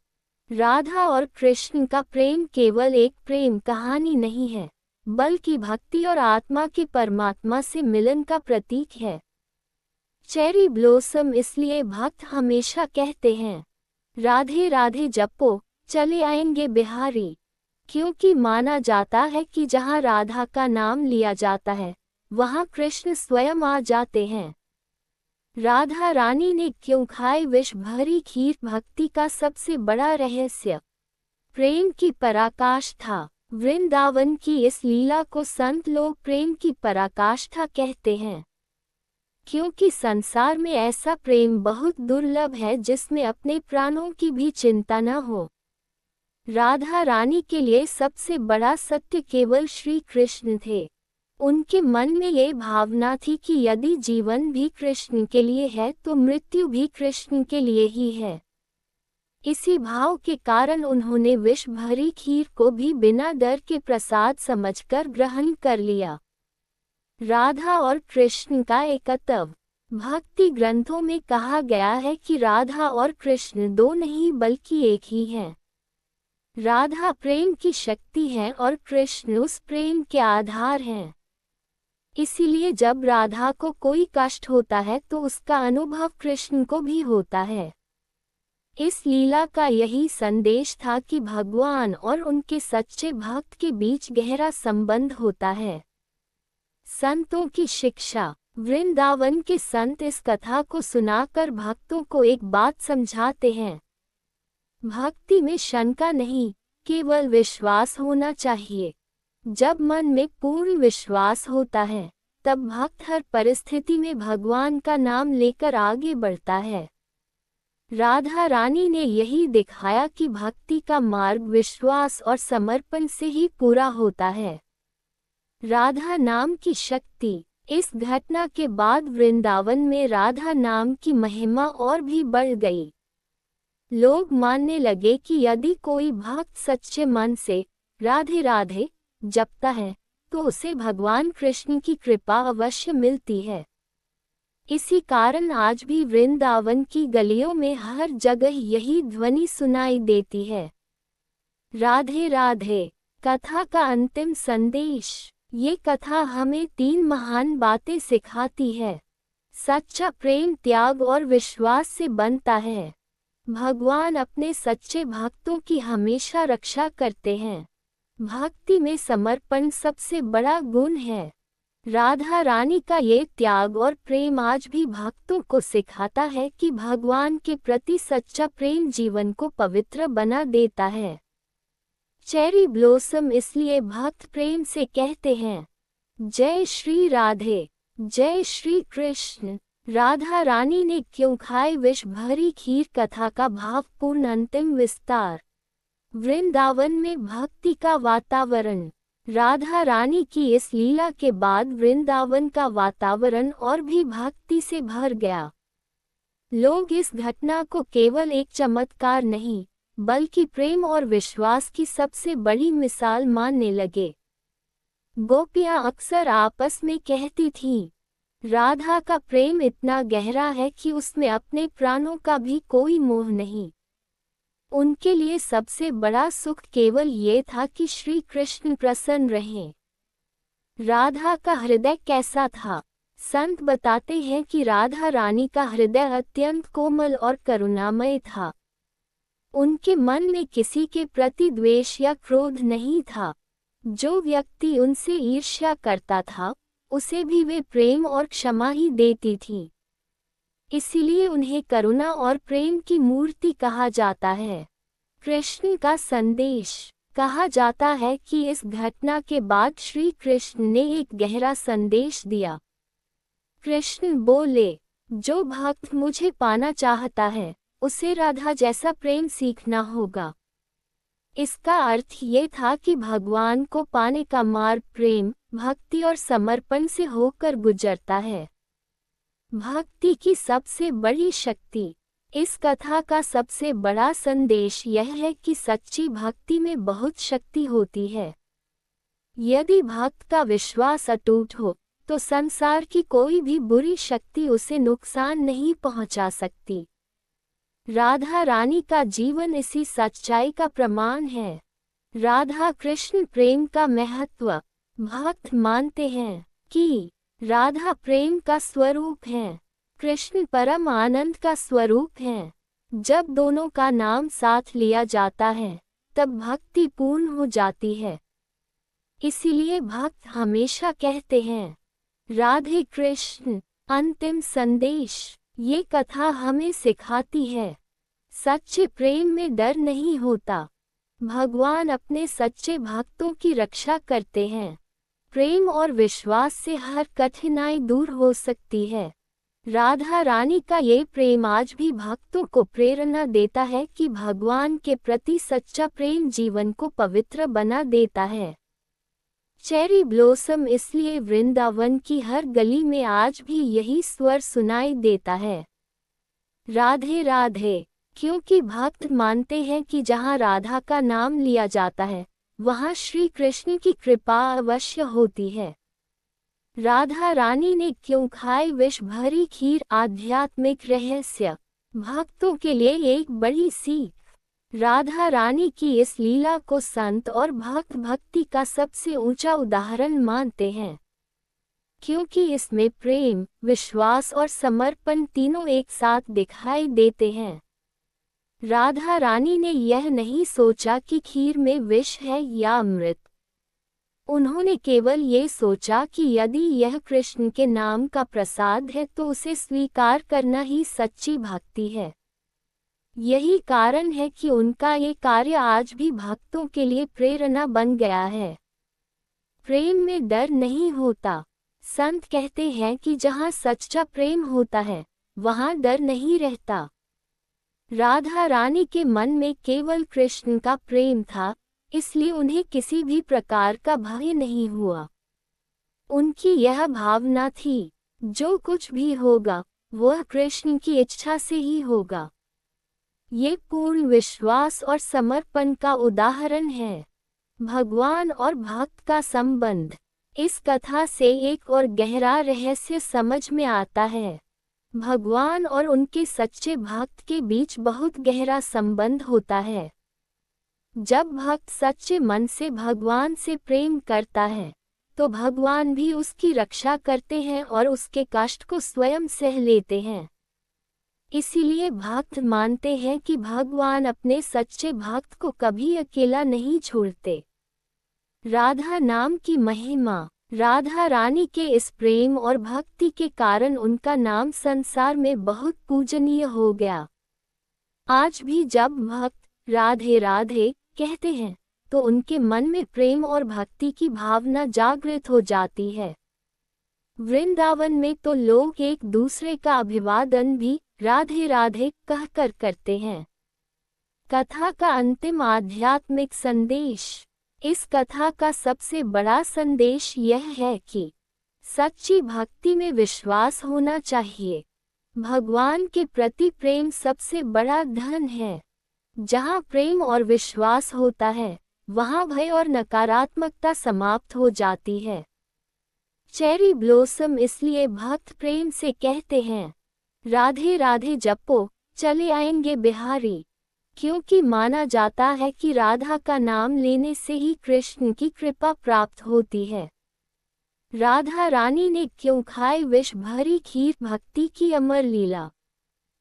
राधा और कृष्ण का प्रेम केवल एक प्रेम कहानी नहीं है, बल्कि भक्ति और आत्मा के परमात्मा से मिलन का प्रतीक है। चेरी ब्लॉसम इसलिए भक्त हमेशा कहते हैं, राधे राधे जपो, चले आएंगे बिहारी, क्योंकि माना जाता है कि जहाँ राधा का नाम लिया जाता है, वहाँ कृष्ण स्वयं आ जाते हैं। राधा रानी ने क्यों खाई विष भरी खीर? भक्ति का सबसे बड़ा रहस्य प्रेम की पराकाष्ठा। वृंदावन की इस लीला को संत लोग प्रेम की पराकाष्ठा कहते हैं, क्योंकि संसार में ऐसा प्रेम बहुत दुर्लभ है जिसमें अपने प्राणों की भी चिंता न हो। राधा रानी के लिए सबसे बड़ा सत्य केवल श्री कृष्ण थे। उनके मन में ये भावना थी कि यदि जीवन भी कृष्ण के लिए है तो मृत्यु भी कृष्ण के लिए ही है। इसी भाव के कारण उन्होंने विष भरी खीर को भी बिना डर के प्रसाद समझकर ग्रहण कर लिया। राधा और कृष्ण का एकत्व। भक्ति ग्रंथों में कहा गया है कि राधा और कृष्ण दो नहीं बल्कि एक ही हैं। राधा प्रेम की शक्ति है और कृष्ण उस प्रेम के आधार हैं। इसीलिए जब राधा को कोई कष्ट होता है तो उसका अनुभव कृष्ण को भी होता है। इस लीला का यही संदेश था कि भगवान और उनके सच्चे भक्त के बीच गहरा संबंध होता है। संतों की शिक्षा। वृंदावन के संत इस कथा को सुनाकर भक्तों को एक बात समझाते हैं, भक्ति में शंका नहीं, केवल विश्वास होना चाहिए। जब मन में पूर्ण विश्वास होता है, तब भक्त हर परिस्थिति में भगवान का नाम लेकर आगे बढ़ता है। राधा रानी ने यही दिखाया कि भक्ति का मार्ग विश्वास और समर्पण से ही पूरा होता है। राधा नाम की शक्ति। इस घटना के बाद वृंदावन में राधा नाम की महिमा और भी बढ़ गई। लोग मानने लगे कि यदि कोई भक्त सच्चे मन से राधे राधे जपता है तो उसे भगवान कृष्ण की कृपा अवश्य मिलती है। इसी कारण आज भी वृंदावन की गलियों में हर जगह यही ध्वनि सुनाई देती है, राधे राधे। कथा का अंतिम संदेश। ये कथा हमें 3 महान बातें सिखाती है। सच्चा प्रेम त्याग और विश्वास से बनता है। भगवान अपने सच्चे भक्तों की हमेशा रक्षा करते हैं। भक्ति में समर्पण सबसे बड़ा गुण है। राधा रानी का ये त्याग और प्रेम आज भी भक्तों को सिखाता है कि भगवान के प्रति सच्चा प्रेम जीवन को पवित्र बना देता है। चेरी ब्लॉसम इसलिए भक्त प्रेम से कहते हैं, जय श्री राधे, जय श्री कृष्ण। राधा रानी ने क्यों खाई विष भरी खीर कथा का भावपूर्ण अंतिम विस्तार। वृंदावन में भक्ति का वातावरण। राधा रानी की इस लीला के बाद वृंदावन का वातावरण और भी भक्ति से भर गया। लोग इस घटना को केवल एक चमत्कार नहीं, बल्कि प्रेम और विश्वास की सबसे बड़ी मिसाल मानने लगे। गोपियां अक्सर आपस में कहती थीं, राधा का प्रेम इतना गहरा है कि उसमें अपने प्राणों का भी कोई मोह नहीं। उनके लिए सबसे बड़ा सुख केवल ये था कि श्री कृष्ण प्रसन्न रहें। राधा का हृदय कैसा था? संत बताते हैं कि राधा रानी का हृदय अत्यंत कोमल और करुणामय था। उनके मन में किसी के प्रति द्वेष या क्रोध नहीं था। जो व्यक्ति उनसे ईर्ष्या करता था, उसे भी वे प्रेम और क्षमा ही देती थीं। इसीलिए उन्हें करुणा और प्रेम की मूर्ति कहा जाता है। कृष्ण का संदेश। कहा जाता है कि इस घटना के बाद श्री कृष्ण ने एक गहरा संदेश दिया। कृष्ण बोले, जो भक्त मुझे पाना चाहता है, उसे राधा जैसा प्रेम सीखना होगा। इसका अर्थ ये था कि भगवान को पाने का मार्ग प्रेम, भक्ति और समर्पण से होकर गुजरता है। भक्ति की सबसे बड़ी शक्ति। इस कथा का सबसे बड़ा संदेश यह है कि सच्ची भक्ति में बहुत शक्ति होती है। यदि भक्त का विश्वास अटूट हो, तो संसार की कोई भी बुरी शक्ति उसे नुकसान नहीं पहुंचा सकती। राधा रानी का जीवन इसी सच्चाई का प्रमाण है। राधा कृष्ण प्रेम का महत्व। भक्त मानते हैं कि राधा प्रेम का स्वरूप है, कृष्ण परम आनंद का स्वरूप है। जब दोनों का नाम साथ लिया जाता है, तब भक्ति पूर्ण हो जाती है। इसीलिए भक्त हमेशा कहते हैं, राधे कृष्ण। अंतिम संदेश। ये कथा हमें सिखाती है, सच्चे प्रेम में डर नहीं होता। भगवान अपने सच्चे भक्तों की रक्षा करते हैं। प्रेम और विश्वास से हर कठिनाई दूर हो सकती है। राधा रानी का ये प्रेम आज भी भक्तों को प्रेरणा देता है कि भगवान के प्रति सच्चा प्रेम जीवन को पवित्र बना देता है। चेरी ब्लॉसम इसलिए वृंदावन की हर गली में आज भी यही स्वर सुनाई देता है, राधे राधे। क्योंकि भक्त मानते हैं कि जहाँ राधा का नाम लिया जाता है, वहाँ श्री कृष्ण की कृपा अवश्य होती है। राधा रानी ने क्यों खाई विष भरी खीर। आध्यात्मिक रहस्य। भक्तों के लिए एक बड़ी सीख। राधा रानी की इस लीला को संत और भक्त भक्ति का सबसे ऊंचा उदाहरण मानते हैं, क्योंकि इसमें प्रेम, विश्वास और समर्पण तीनों एक साथ दिखाई देते हैं। राधा रानी ने यह नहीं सोचा कि खीर में विष है या अमृत। उन्होंने केवल ये सोचा कि यदि यह कृष्ण के नाम का प्रसाद है तो उसे स्वीकार करना ही सच्ची भक्ति है। यही कारण है कि उनका ये कार्य आज भी भक्तों के लिए प्रेरणा बन गया है। प्रेम में डर नहीं होता। संत कहते हैं कि जहाँ सच्चा प्रेम होता है, वहाँ डर नहीं रहता। राधा रानी के मन में केवल कृष्ण का प्रेम था, इसलिए उन्हें किसी भी प्रकार का भय नहीं हुआ। उनकी यह भावना थी, जो कुछ भी होगा, वह कृष्ण की इच्छा से ही होगा। ये पूर्ण विश्वास और समर्पण का उदाहरण है। भगवान और भक्त का संबंध। इस कथा से एक और गहरा रहस्य समझ में आता है। भगवान और उनके सच्चे भक्त के बीच बहुत गहरा संबंध होता है। जब भक्त सच्चे मन से भगवान से प्रेम करता है, तो भगवान भी उसकी रक्षा करते हैं और उसके कष्ट को स्वयं सह लेते हैं। इसीलिए भक्त मानते हैं कि भगवान अपने सच्चे भक्त को कभी अकेला नहीं छोड़ते। राधा नाम की महिमा। राधा रानी के इस प्रेम और भक्ति के कारण उनका नाम संसार में बहुत पूजनीय हो गया। आज भी जब भक्त राधे राधे कहते हैं, तो उनके मन में प्रेम और भक्ति की भावना जागृत हो जाती है। वृंदावन में तो लोग एक दूसरे का अभिवादन भी राधे राधे कहकर करते हैं। कथा का अंतिम आध्यात्मिक संदेश। इस कथा का सबसे बड़ा संदेश यह है कि सच्ची भक्ति में विश्वास होना चाहिए। भगवान के प्रति प्रेम सबसे बड़ा धन है। जहाँ प्रेम और विश्वास होता है, वहाँ भय और नकारात्मकता समाप्त हो जाती है। चेरी ब्लॉसम इसलिए भक्त प्रेम से कहते हैं, राधे राधे जपो, चले आएंगे बिहारी, क्योंकि माना जाता है कि राधा का नाम लेने से ही कृष्ण की कृपा प्राप्त होती है। राधा रानी ने क्यों खाई विष भरी खीर? भक्ति की अमर लीला।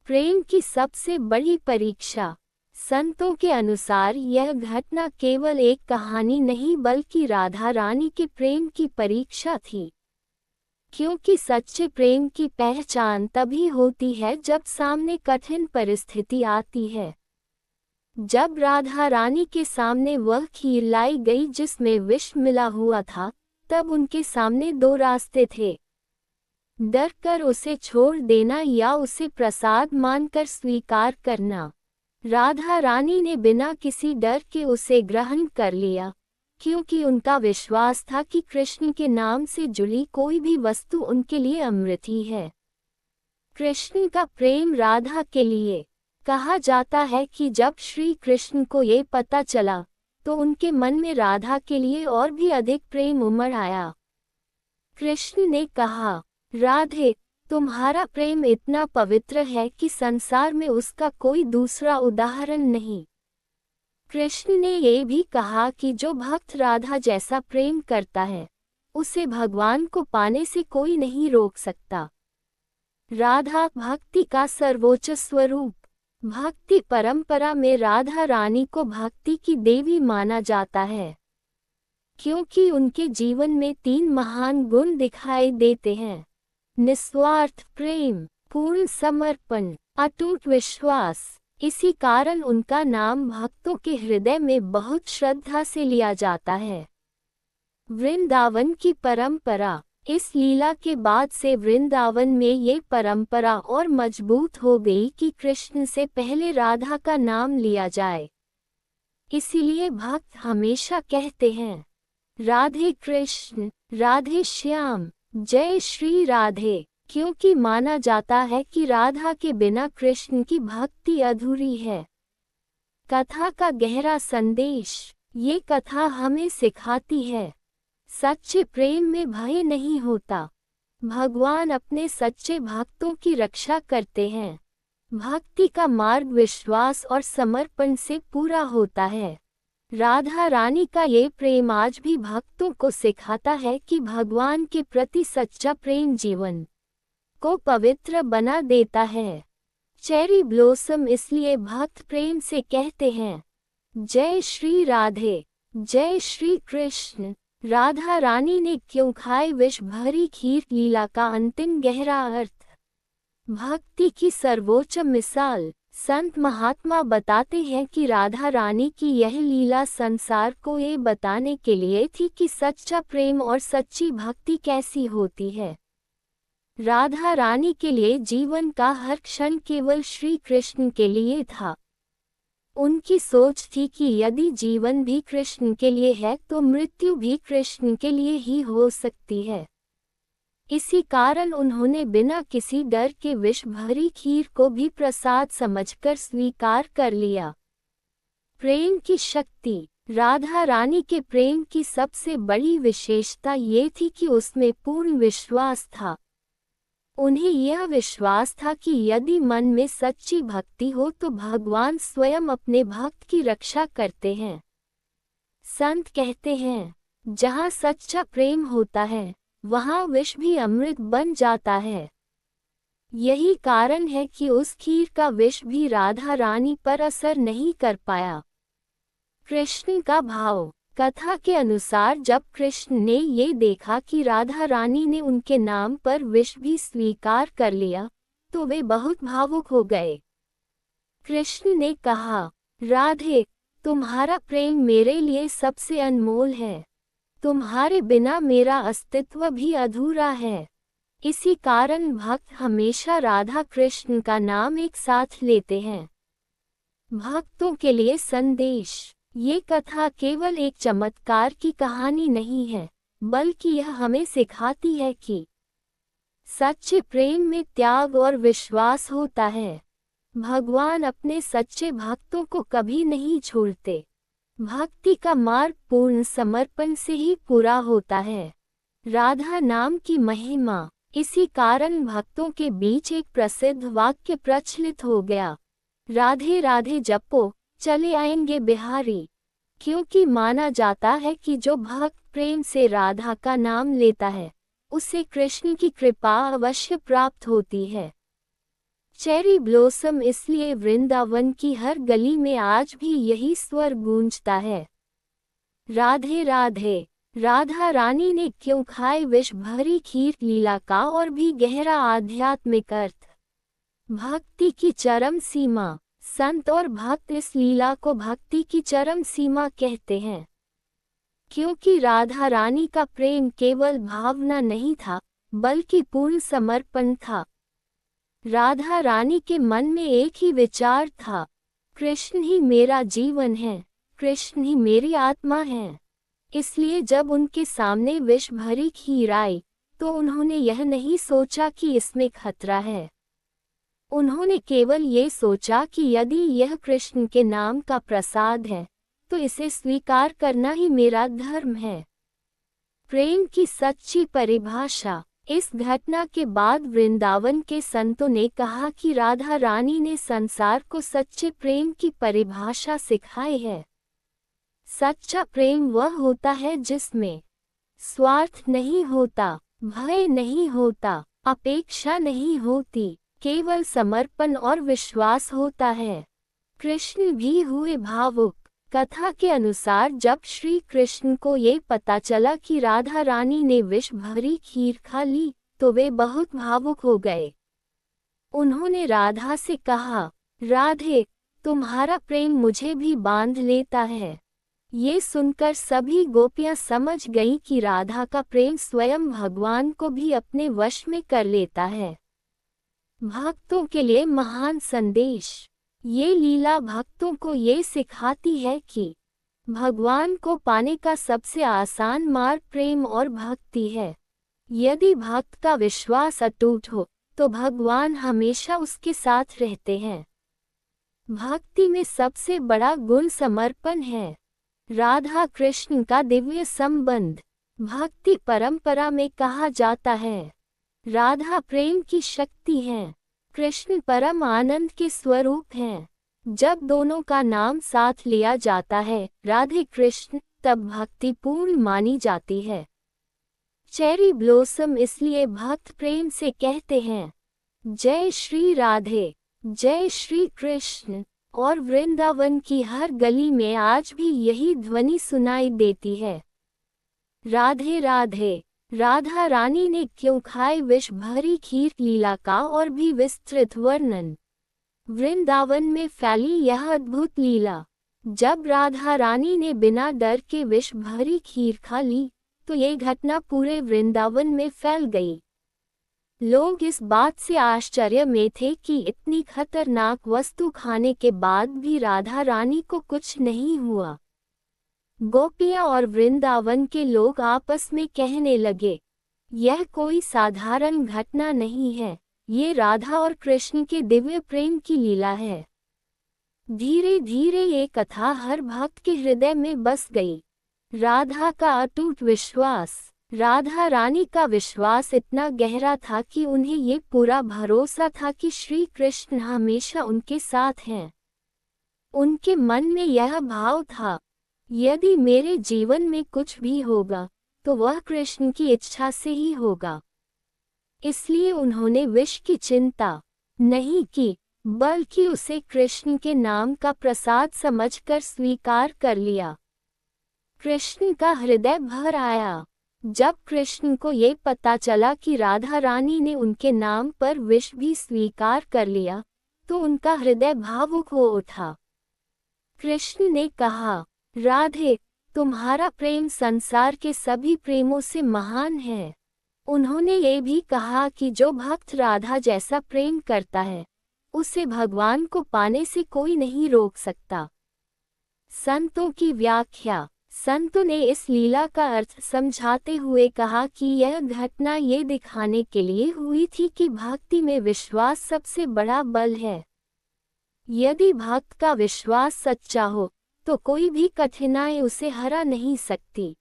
प्रेम की सबसे बड़ी परीक्षा। संतों के अनुसार यह घटना केवल एक कहानी नहीं बल्कि राधा रानी के प्रेम की परीक्षा थी, क्योंकि सच्चे प्रेम की पहचान तभी होती है जब सामने कठिन परिस्थिति आती है। जब राधा रानी के सामने वह खीर लाई गई जिसमें विष मिला हुआ था, तब उनके सामने दो रास्ते थे, डर कर उसे छोड़ देना या उसे प्रसाद मानकर स्वीकार करना। राधा रानी ने बिना किसी डर के उसे ग्रहण कर लिया, क्योंकि उनका विश्वास था कि कृष्ण के नाम से जुड़ी कोई भी वस्तु उनके लिए अमृत ही है। कृष्ण का प्रेम राधा के लिए। कहा जाता है कि जब श्री कृष्ण को ये पता चला, तो उनके मन में राधा के लिए और भी अधिक प्रेम उमड़ आया। कृष्ण ने कहा, राधे, तुम्हारा प्रेम इतना पवित्र है कि संसार में उसका कोई दूसरा उदाहरण नहीं। कृष्ण ने ये भी कहा कि जो भक्त राधा जैसा प्रेम करता है, उसे भगवान को पाने से कोई नहीं रोक सकता। राधा भक्ति का सर्वोच्च स्वरूप। भक्ति परंपरा में राधा रानी को भक्ति की देवी माना जाता है, क्योंकि उनके जीवन में 3 महान गुण दिखाई देते हैं: निस्वार्थ प्रेम, पूर्ण समर्पण, अटूट विश्वास। इसी कारण उनका नाम भक्तों के हृदय में बहुत श्रद्धा से लिया जाता है। वृंदावन की परंपरा। इस लीला के बाद से वृंदावन में ये परंपरा और मजबूत हो गई कि कृष्ण से पहले राधा का नाम लिया जाए। इसीलिए भक्त हमेशा कहते हैं, राधे कृष्ण, राधे श्याम, जय श्री राधे, क्योंकि माना जाता है कि राधा के बिना कृष्ण की भक्ति अधूरी है। कथा का गहरा संदेश। ये कथा हमें सिखाती है, सच्चे प्रेम में भय नहीं होता। भगवान अपने सच्चे भक्तों की रक्षा करते हैं। भक्ति का मार्ग विश्वास और समर्पण से पूरा होता है। राधा रानी का ये प्रेम आज भी भक्तों को सिखाता है कि भगवान के प्रति सच्चा प्रेम जीवन को पवित्र बना देता है। चेरी ब्लॉसम इसलिए भक्त प्रेम से कहते हैं, जय श्री राधे, जय श्री कृष्ण। राधा रानी ने क्यों खाई विष भरी खीर? लीला का अंतिम गहरा अर्थ। भक्ति की सर्वोच्च मिसाल। संत महात्मा बताते हैं कि राधा रानी की यह लीला संसार को ये बताने के लिए थी कि सच्चा प्रेम और सच्ची भक्ति कैसी होती है। राधा रानी के लिए जीवन का हर क्षण केवल श्री कृष्ण के लिए था। उनकी सोच थी कि यदि जीवन भी कृष्ण के लिए है तो मृत्यु भी कृष्ण के लिए ही हो सकती है। इसी कारण उन्होंने बिना किसी डर के विष भरी खीर को भी प्रसाद समझकर स्वीकार कर लिया। प्रेम की शक्ति। राधा रानी के प्रेम की सबसे बड़ी विशेषता ये थी कि उसमें पूर्ण विश्वास था। उन्हें यह विश्वास था कि यदि मन में सच्ची भक्ति हो तो भगवान स्वयं अपने भक्त की रक्षा करते हैं। संत कहते हैं, जहाँ सच्चा प्रेम होता है, वहाँ विष भी अमृत बन जाता है। यही कारण है कि उस खीर का विष भी राधा रानी पर असर नहीं कर पाया। कृष्ण का भाव। कथा के अनुसार जब कृष्ण ने ये देखा कि राधा रानी ने उनके नाम पर विष भी स्वीकार कर लिया, तो वे बहुत भावुक हो गए। कृष्ण ने कहा, राधे, तुम्हारा प्रेम मेरे लिए सबसे अनमोल है। तुम्हारे बिना मेरा अस्तित्व भी अधूरा है। इसी कारण भक्त हमेशा राधा कृष्ण का नाम एक साथ लेते हैं। भक्तों के लिए संदेश। ये कथा केवल एक चमत्कार की कहानी नहीं है, बल्कि यह हमें सिखाती है कि सच्चे प्रेम में त्याग और विश्वास होता है। भगवान अपने सच्चे भक्तों को कभी नहीं छोड़ते। भक्ति का मार्ग पूर्ण समर्पण से ही पूरा होता है। राधा नाम की महिमा। इसी कारण भक्तों के बीच एक प्रसिद्ध वाक्य प्रचलित हो गया, राधे राधे जपो चले आएंगे बिहारी। क्योंकि माना जाता है कि जो भक्त प्रेम से राधा का नाम लेता है, उसे कृष्ण की कृपा अवश्य प्राप्त होती है। Cherry blossom. इसलिए वृंदावन की हर गली में आज भी यही स्वर गूंजता है, राधे राधे। राधा रानी ने क्यों खाए विष भरी खीर लीला का और भी गहरा आध्यात्मिक अर्थ। भक्ति की चरम सीमा। संत और भक्त इस लीला को भक्ति की चरम सीमा कहते हैं, क्योंकि राधा रानी का प्रेम केवल भावना नहीं था, बल्कि पूर्ण समर्पण था। राधा रानी के मन में एक ही विचार था, कृष्ण ही मेरा जीवन है, कृष्ण ही मेरी आत्मा है। इसलिए जब उनके सामने विष भरी खीर आई, तो उन्होंने यह नहीं सोचा कि इसमें खतरा है। उन्होंने केवल ये सोचा कि यदि यह कृष्ण के नाम का प्रसाद है, तो इसे स्वीकार करना ही मेरा धर्म है। प्रेम की सच्ची परिभाषा। इस घटना के बाद वृंदावन के संतों ने कहा कि राधा रानी ने संसार को सच्चे प्रेम की परिभाषा सिखाई है। सच्चा प्रेम वह होता है जिसमें स्वार्थ नहीं होता, भय नहीं होता, अपेक्षा नहीं होती, केवल समर्पण और विश्वास होता है। कृष्ण भी हुए भावुक। कथा के अनुसार जब श्री कृष्ण को ये पता चला कि राधा रानी ने विष भरी खीर खा ली, तो वे बहुत भावुक हो गए। उन्होंने राधा से कहा, राधे, तुम्हारा प्रेम मुझे भी बांध लेता है। ये सुनकर सभी गोपियां समझ गईं कि राधा का प्रेम स्वयं भगवान को भी अपने वश में कर लेता है। भक्तों के लिए महान संदेश। ये लीला भक्तों को ये सिखाती है कि भगवान को पाने का सबसे आसान मार्ग प्रेम और भक्ति है। यदि भक्त का विश्वास अटूट हो, तो भगवान हमेशा उसके साथ रहते हैं। भक्ति में सबसे बड़ा गुण समर्पण है। राधा कृष्ण का दिव्य संबंध। भक्ति परंपरा में कहा जाता है, राधा प्रेम की शक्ति है, कृष्ण परम आनंद के स्वरूप हैं। जब दोनों का नाम साथ लिया जाता है, राधे कृष्ण, तब भक्ति पूर्ण मानी जाती है। Cherry blossom. इसलिए भक्त प्रेम से कहते हैं, जय श्री राधे, जय श्री कृष्ण। और वृंदावन की हर गली में आज भी यही ध्वनि सुनाई देती है, राधे राधे। राधा रानी ने क्यों खाए विष भरी खीर लीला का और भी विस्तृत वर्णन। वृंदावन में फैली यह अद्भुत लीला। जब राधा रानी ने बिना डर के विष भरी खीर खा ली, तो ये घटना पूरे वृंदावन में फैल गई। लोग इस बात से आश्चर्य में थे कि इतनी खतरनाक वस्तु खाने के बाद भी राधा रानी को कुछ नहीं हुआ। गोपियां और वृंदावन के लोग आपस में कहने लगे, यह कोई साधारण घटना नहीं है, ये राधा और कृष्ण के दिव्य प्रेम की लीला है। धीरे धीरे ये कथा हर भक्त के हृदय में बस गई। राधा का अटूट विश्वास। राधा रानी का विश्वास इतना गहरा था कि उन्हें ये पूरा भरोसा था कि श्री कृष्ण हमेशा उनके साथ हैं। उनके मन में यह भाव था, यदि मेरे जीवन में कुछ भी होगा, तो वह कृष्ण की इच्छा से ही होगा। इसलिए उन्होंने विष की चिंता नहीं की, बल्कि उसे कृष्ण के नाम का प्रसाद समझकर स्वीकार कर लिया। कृष्ण का हृदय भर आया। जब कृष्ण को ये पता चला कि राधा रानी ने उनके नाम पर विष भी स्वीकार कर लिया, तो उनका हृदय भावुक हो उठा। कृष्ण ने कहा, राधे, तुम्हारा प्रेम संसार के सभी प्रेमों से महान है। उन्होंने ये भी कहा कि जो भक्त राधा जैसा प्रेम करता है, उसे भगवान को पाने से कोई नहीं रोक सकता। संतों की व्याख्या। संतों ने इस लीला का अर्थ समझाते हुए कहा कि यह घटना ये दिखाने के लिए हुई थी कि भक्ति में विश्वास सबसे बड़ा बल है। यदि भक्त का विश्वास सच्चा हो, तो कोई भी कठिनाई उसे हरा नहीं सकती।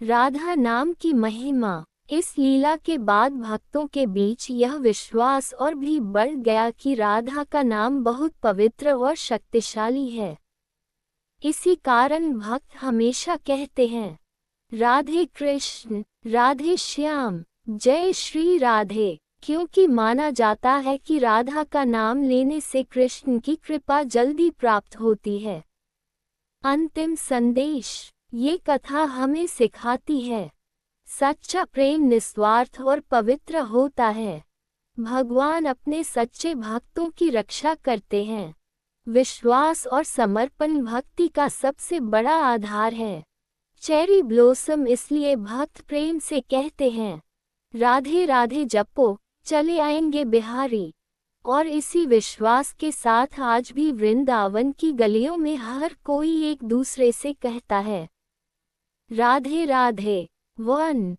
राधा नाम की महिमा। इस लीला के बाद भक्तों के बीच यह विश्वास और भी बढ़ गया कि राधा का नाम बहुत पवित्र और शक्तिशाली है। इसी कारण भक्त हमेशा कहते हैं, राधे कृष्ण, राधे श्याम, जय श्री राधे, क्योंकि माना जाता है कि राधा का नाम लेने से कृष्ण की कृपा जल्दी प्राप्त होती है। अंतिम संदेश। ये कथा हमें सिखाती है, सच्चा प्रेम निस्वार्थ और पवित्र होता है। भगवान अपने सच्चे भक्तों की रक्षा करते हैं। विश्वास और समर्पण भक्ति का सबसे बड़ा आधार है। चेरी ब्लॉसम इसलिए भक्त प्रेम से कहते हैं, राधे राधे जपो, चले आएंगे बिहारी। और इसी विश्वास के साथ आज भी वृंदावन की गलियों में हर कोई एक दूसरे से कहता है, राधे राधे। 1